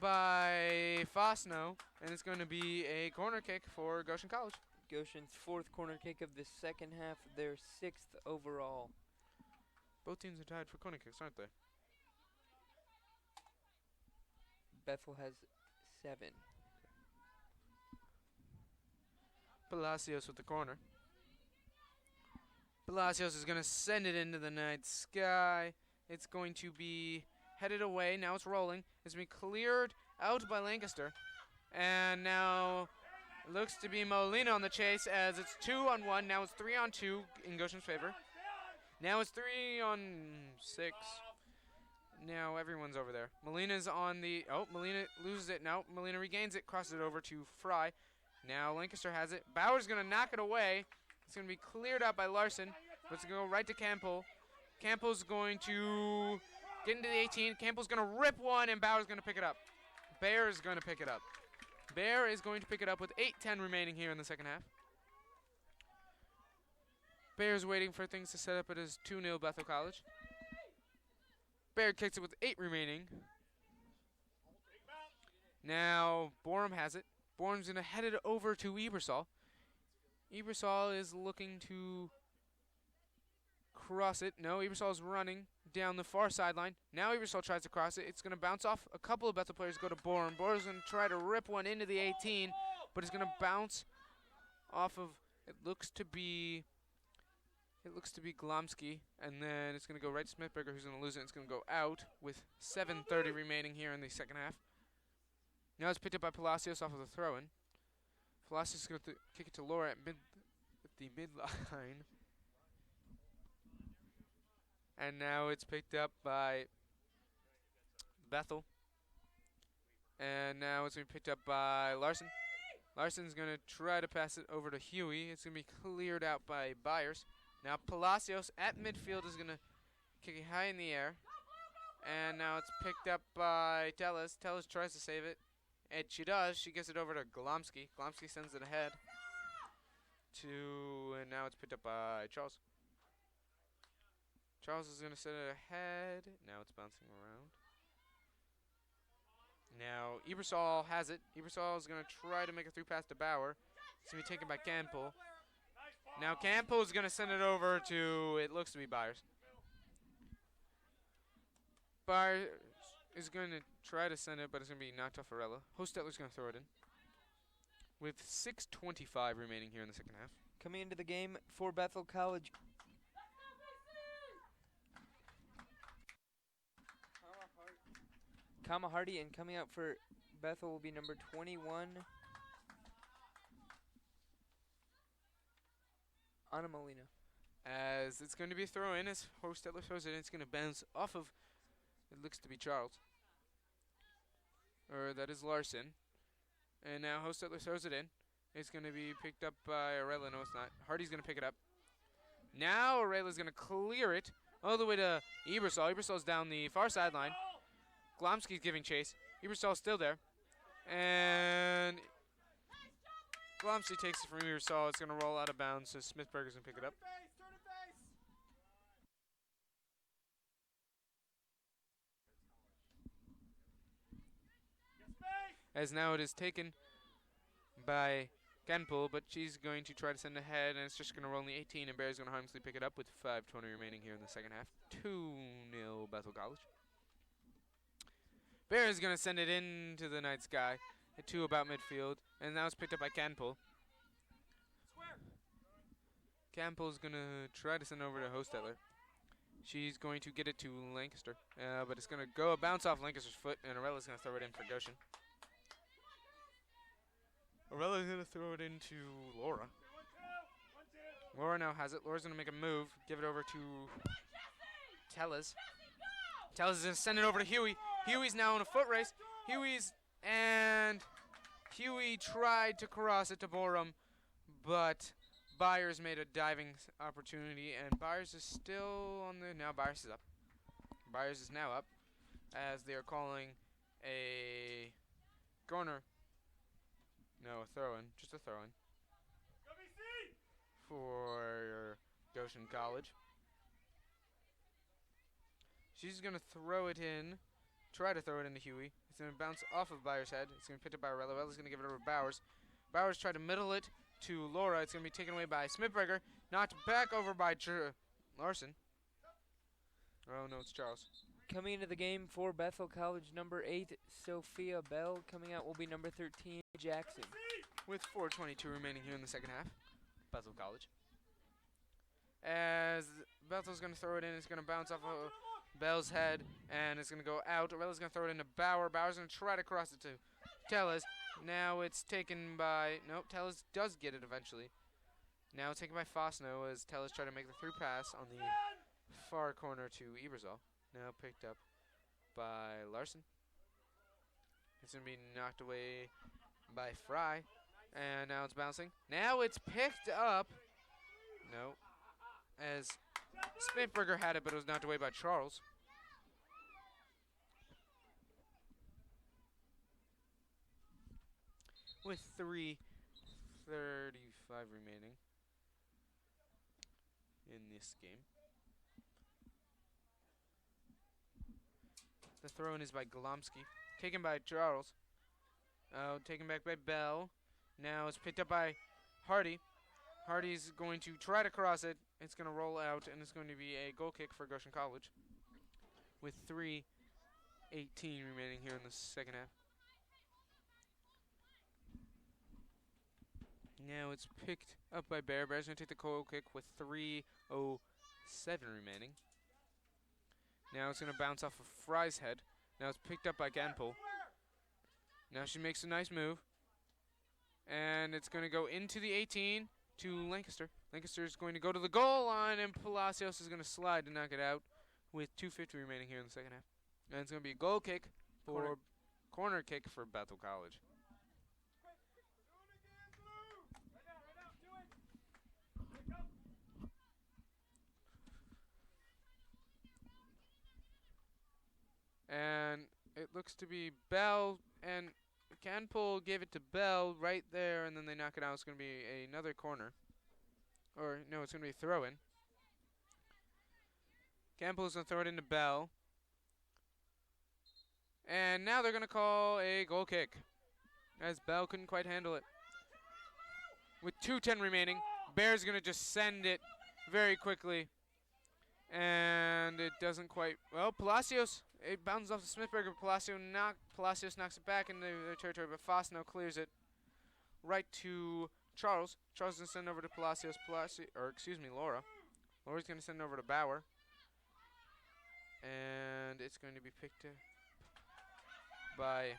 by Fosno, and it's going to be a corner kick for Goshen College. Goshen's 4th corner kick of the second half, their 6th overall. Both teams are tied for corner kicks, aren't they? Bethel has 7. Palacios with the corner. Palacios is going to send it into the night sky. It's going to be headed away. Now it's rolling. It's been cleared out by Lancaster. And now it looks to be Molina on the chase as it's 2-on-1. Now it's 3-on-2 in Goshen's favor. Now it's 3-on-6. Now everyone's over there. Molina's on the... Oh, Molina loses it. No, Molina regains it, crosses it over to Fry. Now Lancaster has it. Bauer's going to knock it away. It's going to be cleared out by Larson. But it's going to go right to Campbell. Campbell's going to get into the 18. Campbell's going to rip one, and Bauer's going to pick it up. Bear is going to pick it up. Bear is going to pick it up with 8:10 remaining here in the second half. Bear's waiting for things to set up at his 2-0 Bethel College. Bear kicks it with 8 remaining. Now Borum has it. Borum's going to head it over to Ebersol. Ebersol is looking to cross it. No, Ebersol's running down the far sideline. Now Ebersol tries to cross it. It's going to bounce off. A couple of Bethel players go to Borum. Borum's going to try to rip one into the 18, but it's going to bounce off of, it looks to be Glomsky, and then it's going to go right to Smithberger, who's going to lose it. It's going to go out with 7:30 remaining here in the second half. Now it's picked up by Palacios off of the throw-in. Palacios is going to kick it to Laura at the midline. And now it's picked up by Bethel. And now it's going to be picked up by Larson. Larson's going to try to pass it over to Huey. It's going to be cleared out by Byers. Now Palacios at midfield is going to kick it high in the air. And now it's picked up by Tellis. Tellis tries to save it. And she does. She gets it over to Glomsky. Glomsky sends it ahead. And now it's picked up by Charles. Charles is going to send it ahead. Now it's bouncing around. Now Ebersol has it. Ebersol is going to try to make a through pass to Bauer. It's going to be taken by Campbell. Now Campbell is going to send it over to, it looks to be Byers. Byers is going to try to send it, but it's going to be knocked off Arella. Hostetler's going to throw it in. With 6:25 remaining here in the second half. Coming into the game for Bethel College. Kama Hardy, and coming out for Bethel will be number 21, Anna Molina. As it's going to be a throw in, as Hostetler throws it in, it's going to bounce off of, it looks to be Charles. Or that is Larson. And now Hostetler throws it in. It's going to be picked up by Arella. No, it's not. Hardy's going to pick it up. Now Arella's going to clear it all the way to Ebersol. Ebersol's down the far sideline. Glomsky's giving chase. Ebersol's still there. And Glomsky takes it from Ebersol. It's going to roll out of bounds, so Smithberger's going to pick it up. As now it is taken by Campbell, but she's going to try to send ahead, and it's just going to roll in the 18, and Bear's going to harmlessly pick it up with 5:20 remaining here in the second half. 2-0 Bethel College. Bear is going to send it into the night sky to about midfield, and now it's picked up by Campbell. Campbell's going to try to send over to Hostetler. She's going to get it to Lancaster, but it's going to go bounce off Lancaster's foot, and Arella's going to throw it in for Goshen. Arella's going to throw it into Laura. Laura now has it. Laura's going to make a move, give it over to Tellis. Tellis is going to send it over to Huey. Huey's now in a foot race. Huey tried to cross it to Borum, but Byers made a diving opportunity, and Byers is still on the... Now Byers is up. Byers is now up, as they are calling a corner. No, a throw-in. Just a throw-in. For Goshen College. She's going to throw it in. Try to throw it into Huey. It's going to bounce off of Byers' head. It's going to be picked up by Arella. Arella's going to give it over to Bowers. Bowers tried to middle it to Laura. It's going to be taken away by Smithberger. Knocked back over by Larson. Oh, no, it's Charles. Coming into the game for Bethel College, number 8, Sophia Bell. Coming out will be number 13, Jackson. With 4:22 remaining here in the second half. Bethel College. As Bethel's going to throw it in, it's going to bounce off of Bell's head, and it's going to go out. Arella's going to throw it into Bauer. Bauer's going to try to cross it to Tellez. Now it's taken by... Nope, Tellez does get it eventually. Now it's taken by Fosno as Tellez tries to make the through pass on the far corner to Ebersol. Now picked up by Larson. It's going to be knocked away by Fry. And now it's bouncing. Now it's picked up. No. As Smithberger had it, but it was knocked away by Charles. With 3:35 remaining in this game. The throw-in is by Golomsky. Taken by Charles. Taken back by Bell. Now it's picked up by Hardy. Hardy's going to try to cross it. It's going to roll out, and it's going to be a goal kick for Goshen College. With 3:18 remaining here in the second half. Now it's picked up by Bear. Bear's going to take the goal kick with 3:07 remaining. Now it's going to bounce off of Fry's head. Now it's picked up by Ganpol. Now she makes a nice move. And it's going to go into the 18 to Lancaster. Lancaster is going to go to the goal line, and Palacios is going to slide to knock it out with 2:50 remaining here in the second half. And it's going to be a goal kick for corner kick for Bethel College. And it looks to be Bell, and Canpol gave it to Bell right there, and then they knock it out. It's going to be another corner. Or, no, it's going to be a throw-in. Canpol is going to throw it into Bell. And now they're going to call a goal kick, as Bell couldn't quite handle it. With 2:10 remaining, Bear's going to just send it very quickly. And it doesn't quite... Well, Palacios, it bounces off the Smithberger. Palacios knocks it back into their territory, but Fosno clears it right to Charles. Charles is going to send over to Palacios. Laura. Laura's going to send over to Bauer. And it's going to be picked up by,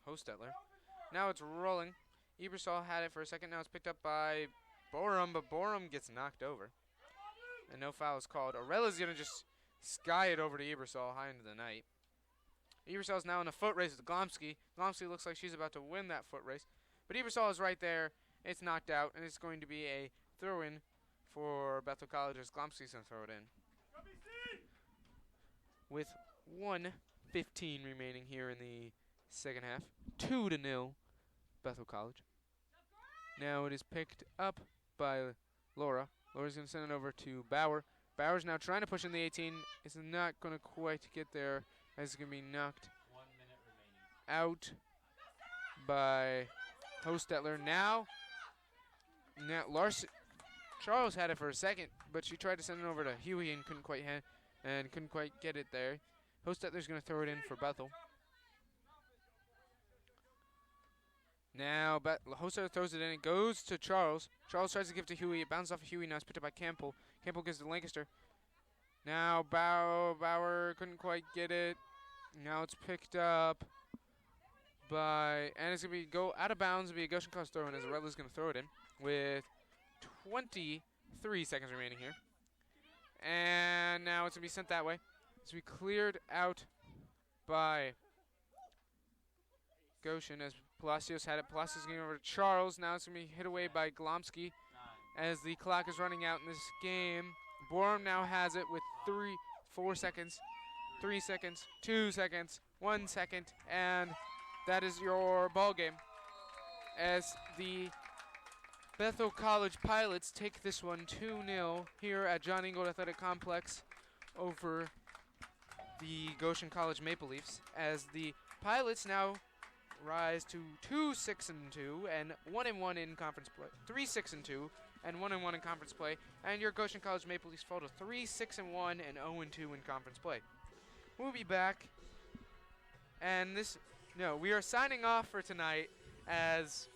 Hostetler. Now it's rolling. Ebersol had it for a second. Now it's picked up by Borum, but Borum gets knocked over. And no foul is called. Arella's going to just sky it over to Ebersol high into the night. Ebersol's now in a foot race with Glomsky. Glomsky looks like she's about to win that foot race. But Ebersol is right there. It's knocked out, and it's going to be a throw-in for Bethel College as Glomsky's going to throw it in. With 1:15 remaining here in the second half. 2-0 Bethel College. Now it is picked up by Laura. Laura's going to send it over to Bauer. Bauer's now trying to push in the 18. It's not going to quite get there, as it's going to be knocked 1 minute remaining out by Hostetler. Now Larson. Charles had it for a second, but she tried to send it over to Huey and couldn't quite get it there. Hostetler's going to throw it in for Bethel. Now Hostetler throws it in. It goes to Charles. Charles tries to give it to Huey. It bounces off of Huey. Now it's picked up by Campbell. Campbell gives it to Lancaster. Now Bauer couldn't quite get it. Now it's picked up by, and it's going to go out of bounds. It'll be a Goshen College throw in as Arella's going to throw it in with 23 seconds remaining here. And now it's going to be sent that way. It's going to be cleared out by Goshen as Palacios had it. Palacios getting over to Charles. Now it's going to be hit away by Glomsky as the clock is running out in this game. Borum now has it with 4 seconds, 3 seconds, 2 seconds, 1 second, and that is your ball game. As the Bethel College Pilots take this one 2-0 here at John Ingold Athletic Complex over the Goshen College Maple Leafs, as the Pilots now rise to 2-6-2 and 1-1 in conference play. 3-6-2 and 1-1 in conference play, and your Goshen College Maple Leafs fall to 3-6-1 and 0-2 in conference play. We'll be back, and we are signing off for tonight, as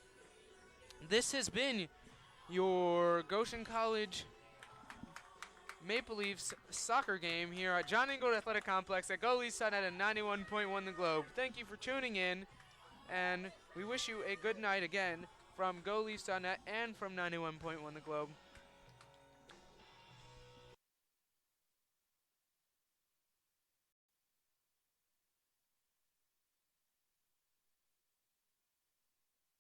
this has been your Goshen College Maple Leafs soccer game here at John Ingold Athletic Complex at Go Leafs.net at 91.1 The Globe. Thank you for tuning in, and we wish you a good night again from Go Leafs.net and from 91.1 The Globe.